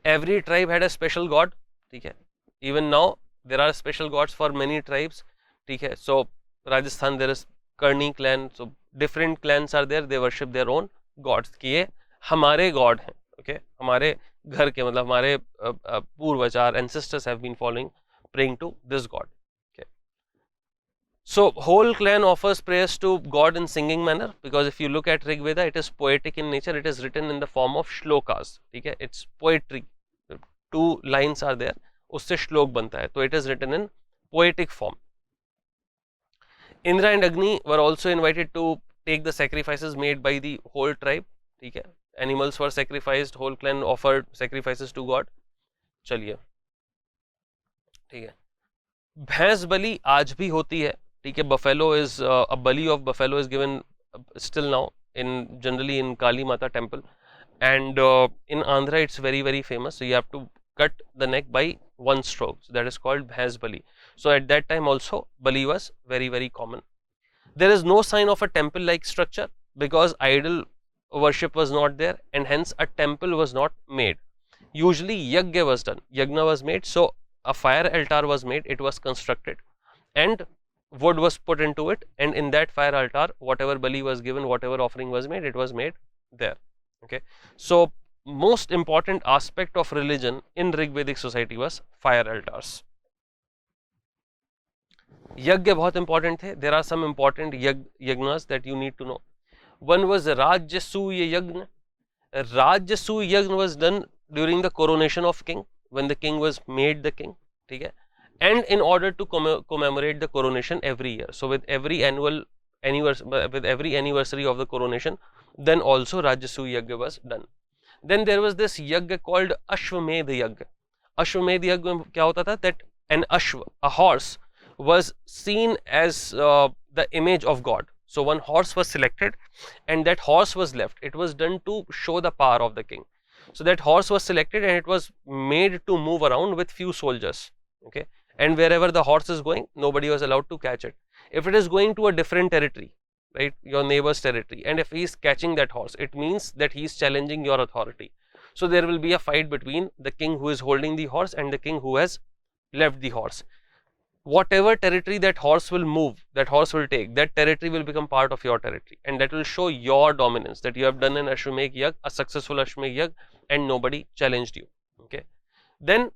Every tribe had a special god. Okay. Even now there are special gods for many tribes. Okay. So Rajasthan there is Karni clan, so different clans are there, they worship their own gods कि ये हमारे god हैं. Okay, हमारे घर के मतलब हमारे पूर्वज, our ancestors have been praying to this god. Okay, so whole clan offers prayers to God in singing manner, because if you look at Rig Veda, it is poetic in nature. It is written in the form of shlokas. Okay, it's poetry. 2 lines are there, उससे श्लोक बनता है, तो it is written in poetic form. Indra and Agni were also invited to take the sacrifices made by the whole tribe. ठीक है, animals were sacrificed, whole clan offered sacrifices to God. चलिए, ठीक है, भैंस बलि आज भी होती है. ठीक है, buffalo is a bali of buffalo is given still now generally in Kali Mata temple, and in Andhra it's very famous. So you have to cut the neck by one stroke. So that is called bhais bali. So at that time also bali was very common. There is no sign of a temple like structure because idol worship was not there, and hence a temple was not made. Usually yagya was done, yagna was made, so a fire altar was made, it was constructed, and wood was put into it, and in that fire altar whatever bali was given, whatever offering was made, it was made there. Okay, so most important aspect of religion in Rig Vedic society was fire altars. Yagya बहुत important थे. There are some important yagnas that you need to know. One was Rajasuya Yagna. Rajasuya Yagna was done during the coronation of king, when the king was made the king. ठीक है, and in order to commemorate the coronation every year. So with every anniversary of the coronation, then also Rajasuya Yagya was done. Then there was this yagya called Ashwamedh Yagya. Ashwamedh Yagya में क्या होता था, that an ashwa, a horse, was seen as the image of God. So one horse was selected and that horse was left. It was done to show the power of the king. So that horse was selected and it was made to move around with few soldiers. Okay, and wherever the horse is going, nobody was allowed to catch it. If it is going to a different territory, right, your neighbor's territory, and if he is catching that horse, it means that he is challenging your authority. So there will be a fight between the king who is holding the horse and the king who has left the horse. Whatever territory that horse will move, that horse will take, that territory will become part of your territory, and that will show your dominance, that you have done an Ashwamedh Yag, a successful Ashwamedh Yag, and nobody challenged you. Okay, then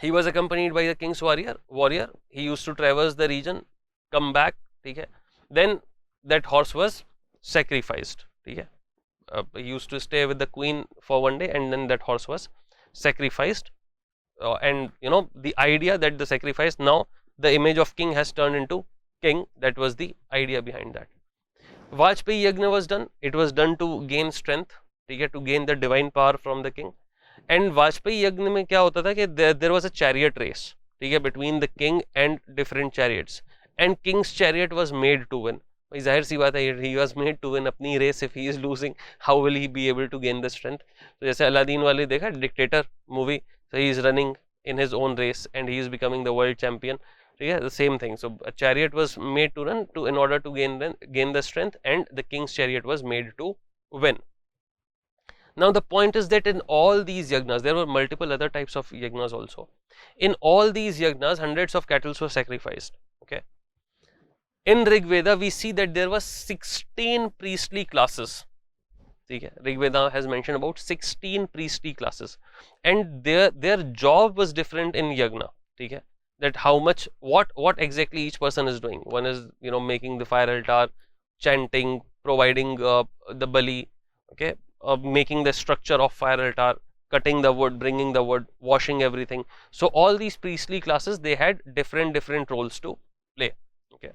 he was accompanied by the king's warrior. He used to traverse the region, come back. Okay, then that horse was sacrificed. Okay, he used to stay with the queen for one day, and then that horse was sacrificed. And you know the idea that the sacrifice, now the image of king has turned into king. That was the idea behind that. Vajpayee Yagna was done. It was done to gain strength, to gain the divine power from the king. And Vajpayee Yagna में क्या होता था कि there was a chariot race, between the king and different chariots, and king's chariot was made to win. जाहिर सी बात है, he was made to win. अपनी race, if he is losing, how will he be able to gain the strength? तो जैसे Aladdin वाले देखा dictator movie, so he is running in his own race and he is becoming the world champion. Yeah, the same thing. So a chariot was made to run in order to gain the strength, and the king's chariot was made to win. Now the point is that in all these yagnas, there were multiple other types of yagnas also. In all these yagnas, hundreds of cattle were sacrificed. Okay. In Rig Veda, we see that there were 16 priestly classes. Rig Veda has mentioned about 16 priestly classes, and their job was different in yagna. that how much, what exactly each person is doing. One is, making the fire altar, chanting, providing the bali, okay, making the structure of fire altar, cutting the wood, bringing the wood, washing everything. So all these priestly classes, they had different roles to play, okay.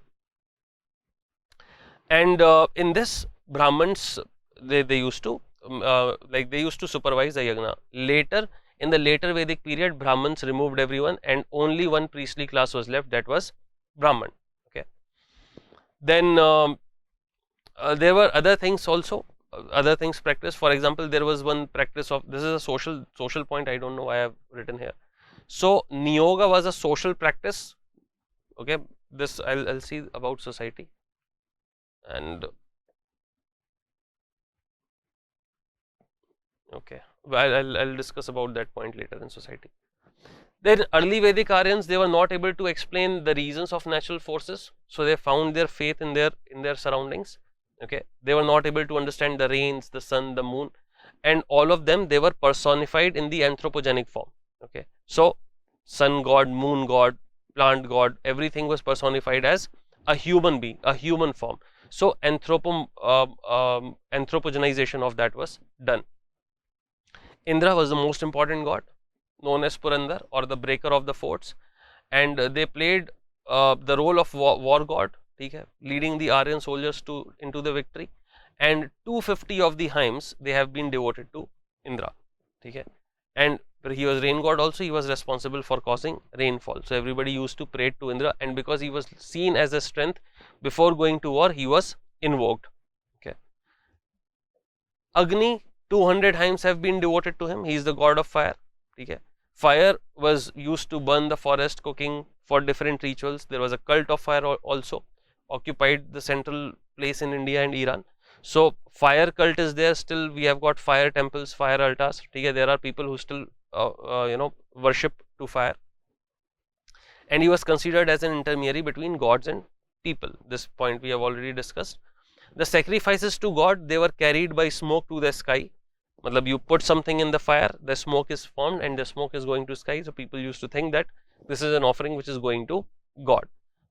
And in this, Brahmins, they used to they used to supervise the yagna. Later, in the later Vedic period, Brahmins removed everyone and only one priestly class was left, that was Brahman, okay. Then there were other things also, other things practiced. For example, there was one practice of, this is a social point, I don't know why I have written here. So niyoga was a social practice, okay. This I'll see about society, and okay, well, I'll discuss about that point later in society. Then early Vedic Aryans, they were not able to explain the reasons of natural forces, so they found their faith in their surroundings, okay. They were not able to understand the rains, the sun, the moon, and all of them, they were personified in the anthropogenic form, okay. So sun god, moon god, plant god, everything was personified as a human being, a human form. So anthropogenization of that was done. Indra was the most important god, known as Purandar, or the breaker of the forts, and they played the role of war god, okay, leading the Aryan soldiers into the victory. And 250 of the hymns, they have been devoted to Indra, okay. And he was rain god also, he was responsible for causing rainfall. So everybody used to pray to Indra, and because he was seen as a strength, before going to war, he was invoked, okay. Agni, 200 hymns have been devoted to him. He is the god of fire, okay. Fire was used to burn the forest, cooking, for different rituals. There was a cult of fire also, occupied the central place in India and Iran. So fire cult is there still. We have got fire temples, fire altars, okay. There are people who still worship to fire, and he was considered as an intermediary between gods and people. This point we have already discussed. The sacrifices to God, they were carried by smoke to the sky. Matlab, you put something in the fire, the smoke is formed and the smoke is going to sky. So people used to think that this is an offering which is going to God.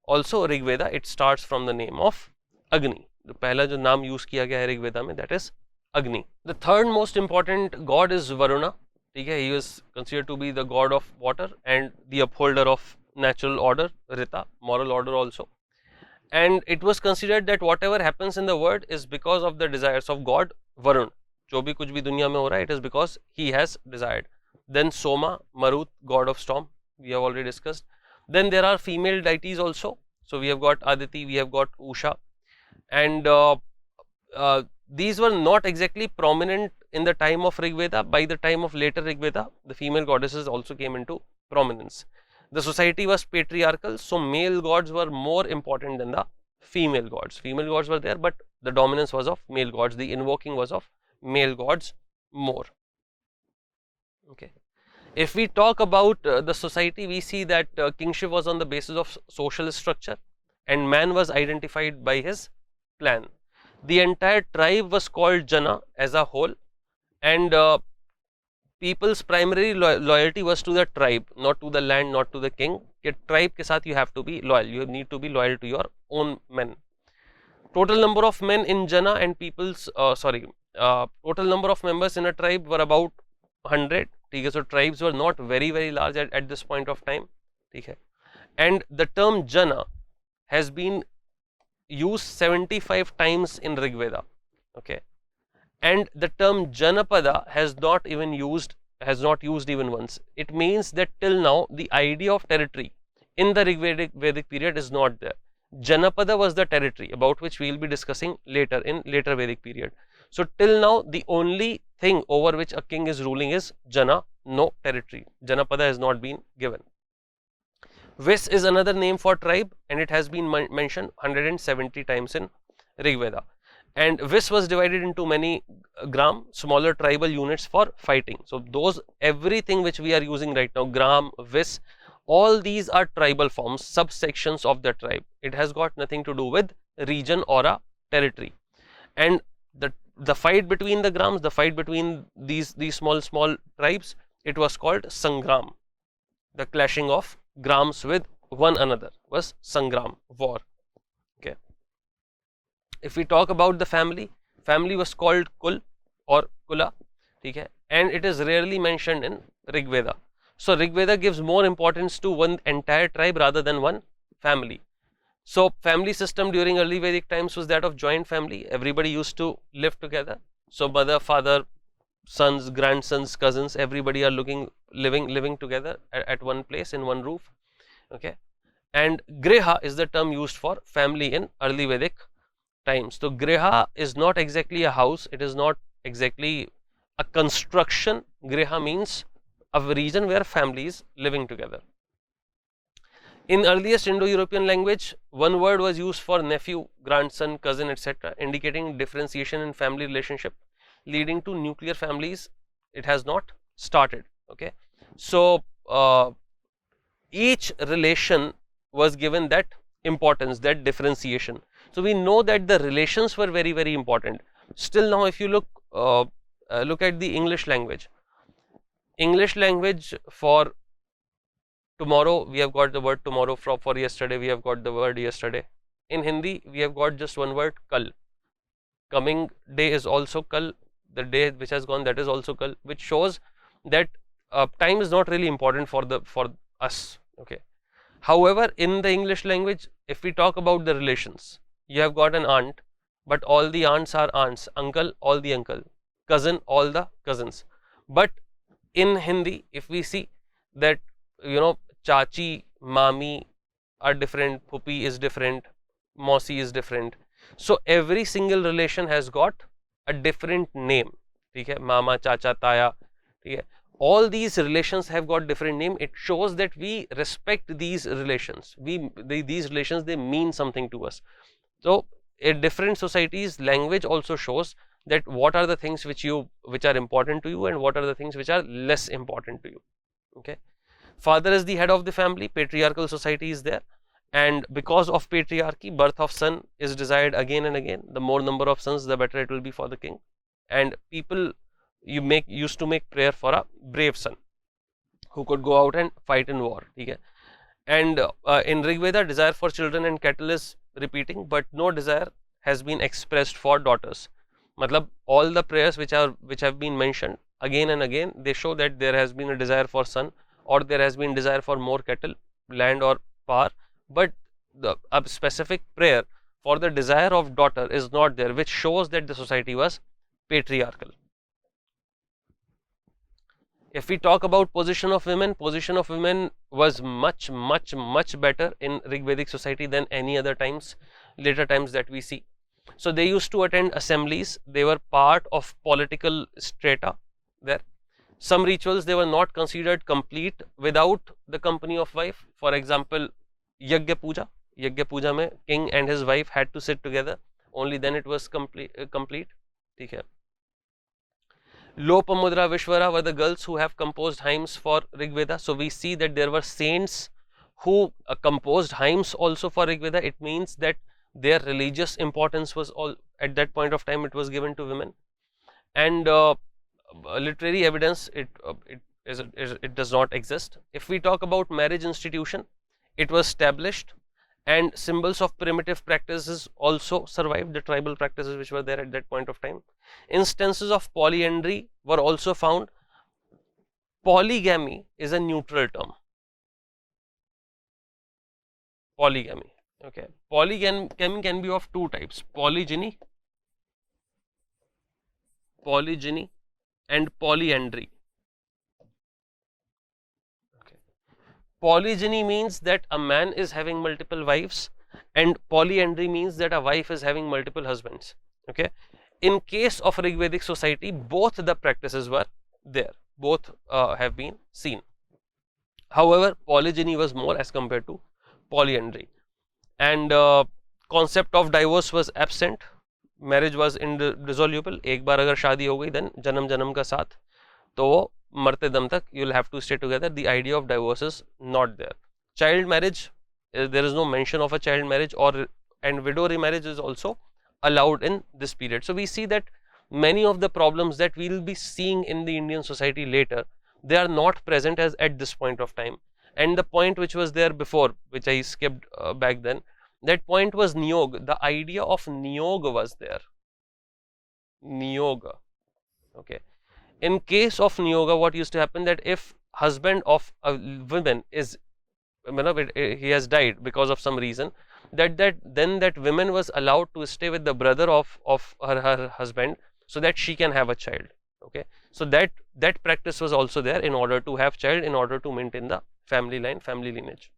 Also Rig Veda, it starts from the name of Agni. The pehla jo naam use kiya gaya hai Rig Veda mein, that is Agni. The third most important god is Varuna. Okay, he was considered to be the god of water and the upholder of natural order, Rita, moral order also. And it was considered that whatever happens in the world is because of the desires of God Varun. जो भी कुछ भी दुनिया में हो रहा है, it is because he has desired. Then Soma, Marut, god of storm, we have already discussed. Then there are female deities also. So we have got Aditi, we have got Usha, and these were not exactly prominent in the time of Rig Veda. By the time of later Rig Veda, the female goddesses also came into prominence. The society was patriarchal, so male gods were more important than the female gods. Female gods were there, but the dominance was of male gods. The invoking was of male gods more. Okay. If we talk about the society, we see that kingship was on the basis of social structure, and man was identified by his clan. The entire tribe was called Jana as a whole, and people's primary loyalty was to the tribe, not to the land, not to the king. Your tribe ke saath you have to be loyal. You need to be loyal to your own men. Total number of men in Jana and total number of members in a tribe were about 100. Okay, so tribes were not very large at this point of time. Okay, and the term Jana has been used 75 times in Rig Veda. Okay. And the term Janapada has not used even once. It means that till now the idea of territory in the Vedic period is not there. Janapada was the territory about which we will be discussing later in later Vedic period. So till now the only thing over which a king is ruling is Jana, no territory. Janapada has not been given. Vis is another name for tribe, and it has been mentioned 170 times in Rig Veda. And Vis was divided into many gram, smaller tribal units for fighting. So those, everything which we are using right now, gram, Vis, all these are tribal forms, subsections of the tribe. It has got nothing to do with region or a territory. And the fight between the grams, the fight between these small tribes, it was called Sangram, the clashing of grams with one another was sangram, war. Okay. If we talk about the family, family was called kul or kula, okay, and it is rarely mentioned in Rig Veda. So Rig Veda gives more importance to one entire tribe rather than one family. So family system during early Vedic times was that of joint family. Everybody used to live together. So mother, father, sons, grandsons, cousins, everybody are living together at one place in one roof. Okay, and Griha is the term used for family in early Vedic times. So Griha is not exactly a house, it is not exactly a construction. Griha means a region where families living together. In earliest Indo-European language, one word was used for nephew, grandson, cousin, etc., indicating differentiation in family relationship, leading to nuclear families. It has not started. Okay, so each relation was given that importance, that differentiation. So we know that the relations were very important. Still now, if you look at the English language for tomorrow, we have got the word tomorrow. For yesterday, we have got the word yesterday. In Hindi, we have got just one word, kal. Coming day is also kal. The day which has gone, that is also kal, which shows that time is not really important for us. Okay. However, in the English language, if we talk about the relations, you have got an aunt, but all the aunts are aunts, uncle, all the uncle, cousin, all the cousins. But in Hindi, if we see that, chachi, mami are different, pupi is different, mausi is different. So every single relation has got a different name. Okay? Mama, chacha, taya. Okay? All these relations have got different name. It shows that we respect these relations. These relations, they mean something to us. So in different societies, language also shows that what are the things which are important to you and what are the things which are less important to you. Okay. Father is the head of the family. Patriarchal society is there, and because of patriarchy, birth of son is desired again and again. The more number of sons, the better it will be for the king. And people used to make prayer for a brave son who could go out and fight in war. Okay. And in Rig Veda, desire for children and cattle is repeating, but no desire has been expressed for daughters. Matlab, all the prayers which have been mentioned again and again, they show that there has been a desire for son, or there has been desire for more cattle, land or power, but a specific prayer for the desire of daughter is not there, which shows that the society was patriarchal. If we talk about position of women was much better in Rig Vedic society than any other later times that we see. So they used to attend assemblies, they were part of political strata there. Some rituals, they were not considered complete without the company of wife. For example, Yajna Puja mein king and his wife had to sit together, only then it was complete. Okay. Lopamudra, Vishwara were the girls who have composed hymns for Rig Veda. So we see that there were saints who composed hymns also for Rig Veda. It means that their religious importance was all at that point of time, it was given to women. And literary evidence, it does not exist. If we talk about marriage institution, it was established, and symbols of primitive practices also survived, the tribal practices which were there at that point of time. Instances of polyandry were also found. Polygamy is a neutral term. Polygamy. Okay. Polygamy can be of two types: polygyny and polyandry. Okay. Polygyny means that a man is having multiple wives, and polyandry means that a wife is having multiple husbands. Okay. In case of Rig Vedic society, both the practices were there, both have been seen. However, polygyny was more as compared to polyandry, and concept of divorce was absent. Marriage was indissoluble. एक बार अगर शादी हो गई, then जन्म जन्म का साथ, तो वो मरते दम तक you'll have to stay together. The idea of divorce is not there. Child marriage, there is no mention of a child marriage, and widow remarriage is also allowed in this period. So we see that many of the problems that we will be seeing in the Indian society later, they are not present as at this point of time. And the point which was there before, which I skipped back then, that point was niyog. The idea of niyog was there. Niyoga. Okay. In case of niyoga, what used to happen, that if husband of a woman is, he has died because of some reason, then that woman was allowed to stay with the brother of her husband, so that she can have a child. Okay, so that practice was also there in order to have child, in order to maintain the family line, family lineage.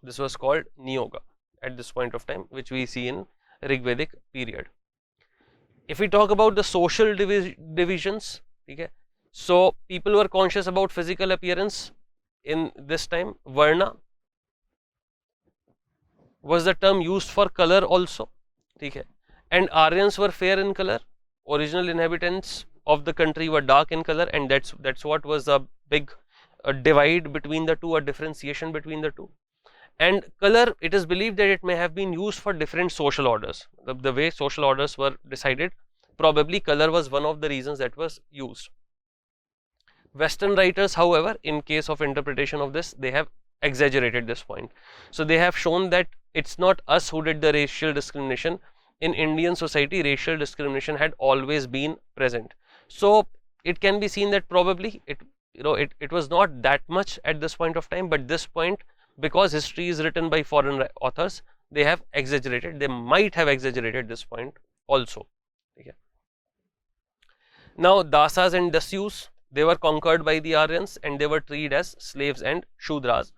This was called niyoga at this point of time, which we see in Rigvedic period. If we talk about the social divisions, okay, so people were conscious about physical appearance in this time. Varna was the term used for color also, okay, and Aryans were fair in color. Original inhabitants of the country were dark in color, and that's what was a big divide between the two, a differentiation between the two. And color, it is believed that it may have been used for different social orders. The way social orders were decided, probably color was one of the reasons that was used. Western writers, however, in case of interpretation of this, they have exaggerated this point. So they have shown that it's not us who did the racial discrimination. In Indian society, racial discrimination had always been present. So it can be seen that probably it was not that much at this point of time, but this point, because history is written by foreign authors, they have exaggerated. They might have exaggerated this point also. Okay. Now, dasas and dasyus, they were conquered by the Aryans, and they were treated as slaves and shudras.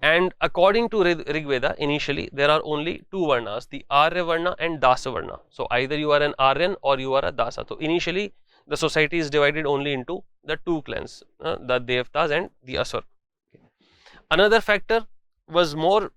And according to Rigveda, initially there are only two varnas, the Arya Varna and Dasa Varna. So either you are an Aryan or you are a Dasa. So initially the society is divided only into the two clans, the Devtas and the Asur. Okay. Another factor was more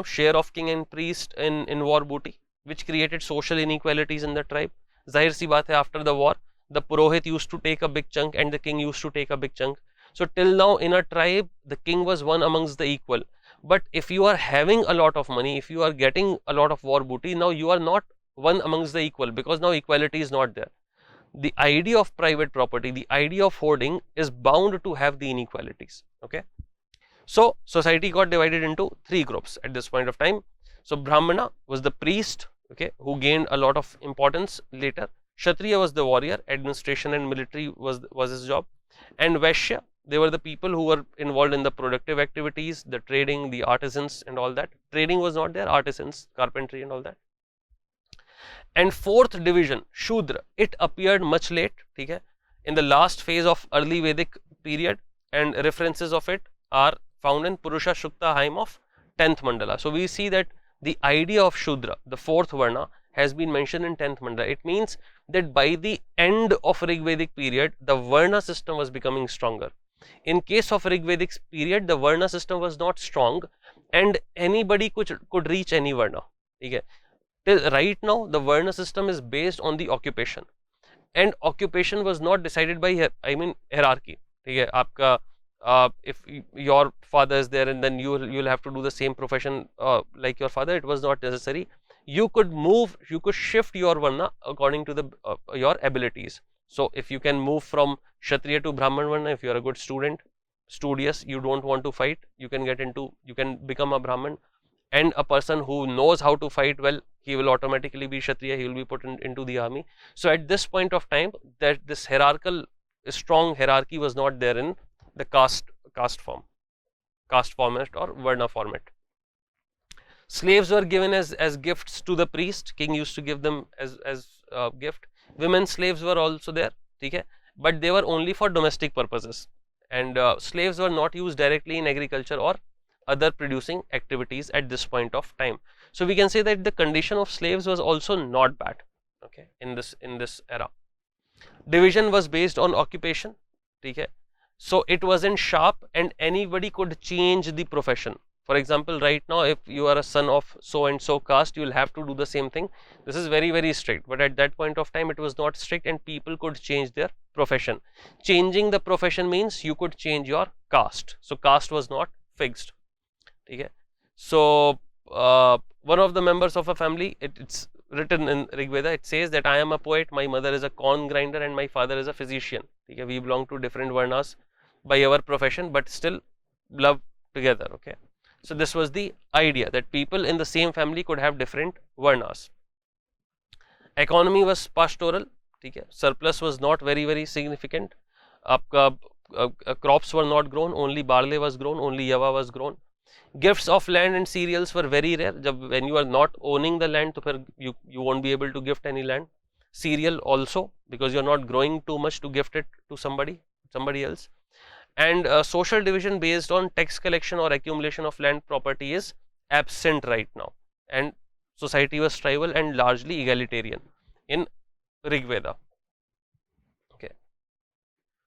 share of king and priest in war booty, which created social inequalities in the tribe. Zahir si baat hai, after the war, the Purohit used to take a big chunk and the king used to take a big chunk. So till now in a tribe, the king was one amongst the equal. But if you are having a lot of money, if you are getting a lot of war booty, now you are not one amongst the equal, because now equality is not there. The idea of private property, the idea of hoarding is bound to have the inequalities. Okay. So society got divided into three groups at this point of time. So Brahmana was the priest, okay, who gained a lot of importance later. Kshatriya was the warrior, administration and military was his job. And Vaishya, they were the people who were involved in the productive activities, the trading, the artisans and all that. Trading was not there, artisans, carpentry and all that. And fourth division, Shudra, it appeared much late, okay, in the last phase of early Vedic period, and references of it are found in Purusha Shukta hymn of 10th Mandala. So we see that the idea of Shudra, the fourth Varna, has been mentioned in 10th Mandala. It means that by the end of Rigvedic period, the Varna system was becoming stronger. In case of Rigvedic period, the Varna system was not strong, and anybody could reach any Varna. Okay. Till right now, the Varna system is based on the occupation, and occupation was not decided by hierarchy. Okay. If your father is there and then you'll have to do the same profession like your father, it was not necessary. You could move, you could shift your Varna according to your abilities. So if you can move from Kshatriya to Brahman Varna, if you are a good student, studious, you don't want to fight, you can become a Brahman. And a person who knows how to fight well, he will automatically be Kshatriya, he will be put into the army. So at this point of time, that this strong hierarchy was not there in the caste format or Varna format. Slaves were given as gifts to the priest. King used to give them as gift. Women slaves were also there, okay, but they were only for domestic purposes, and slaves were not used directly in agriculture or other producing activities at this point of time. So we can say that the condition of slaves was also not bad, okay, in this era. Division was based on occupation, okay, so it wasn't sharp and anybody could change the profession. For example, right now, if you are a son of so and so caste, you will have to do the same thing. This is very, very strict, but at that point of time, it was not strict and people could change their profession. Changing the profession means you could change your caste. So caste was not fixed. Okay. So one of the members of a family, it's written in Rigveda, it says that I am a poet, my mother is a corn grinder and my father is a physician. Okay. We belong to different varnas by our profession, but still love together. Okay, so this was the idea, that people in the same family could have different varnas. Economy was pastoral, ठीक है, surplus was not very significant. आपका crops were not grown, only barley was grown, only java was grown. Gifts of land and cereals were very rare. जब when you are not owning the land, तो फिर you won't be able to gift any land. Cereal also, because you are not growing too much to gift it to somebody else. And social division based on tax collection or accumulation of land property is absent right now, and society was tribal and largely egalitarian in Rig Veda. Okay,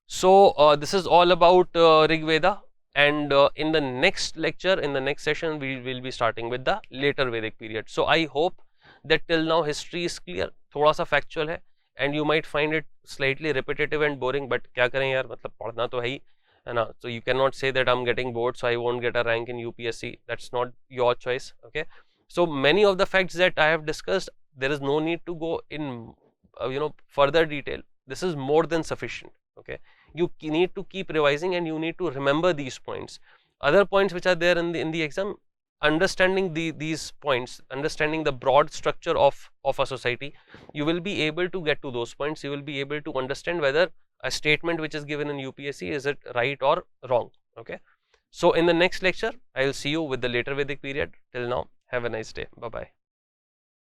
so this is all about Rig Veda, and in the next lecture, in the next session, we will be starting with the later Vedic period. So I hope that till now history is clear, थोड़ा सा factual है, and you might find it slightly repetitive and boring, but क्या करें यार, मतलब पढ़ना तो है ही, है ना. So you cannot say that I'm getting bored, so I won't get a rank in UPSC. That's not your choice. Okay, so many of the facts that I have discussed, there is no need to go in further detail. This is more than sufficient. Okay, you need to keep revising, and you need to remember these points. Other points which are there in the exam, understanding these points, understanding the broad structure of a society, you will be able to get to those points. You will be able to understand whether a statement which is given in UPSC, is it right or wrong. Okay, so in the next lecture I will see you with the later Vedic period. Till now, have a nice day. Bye bye.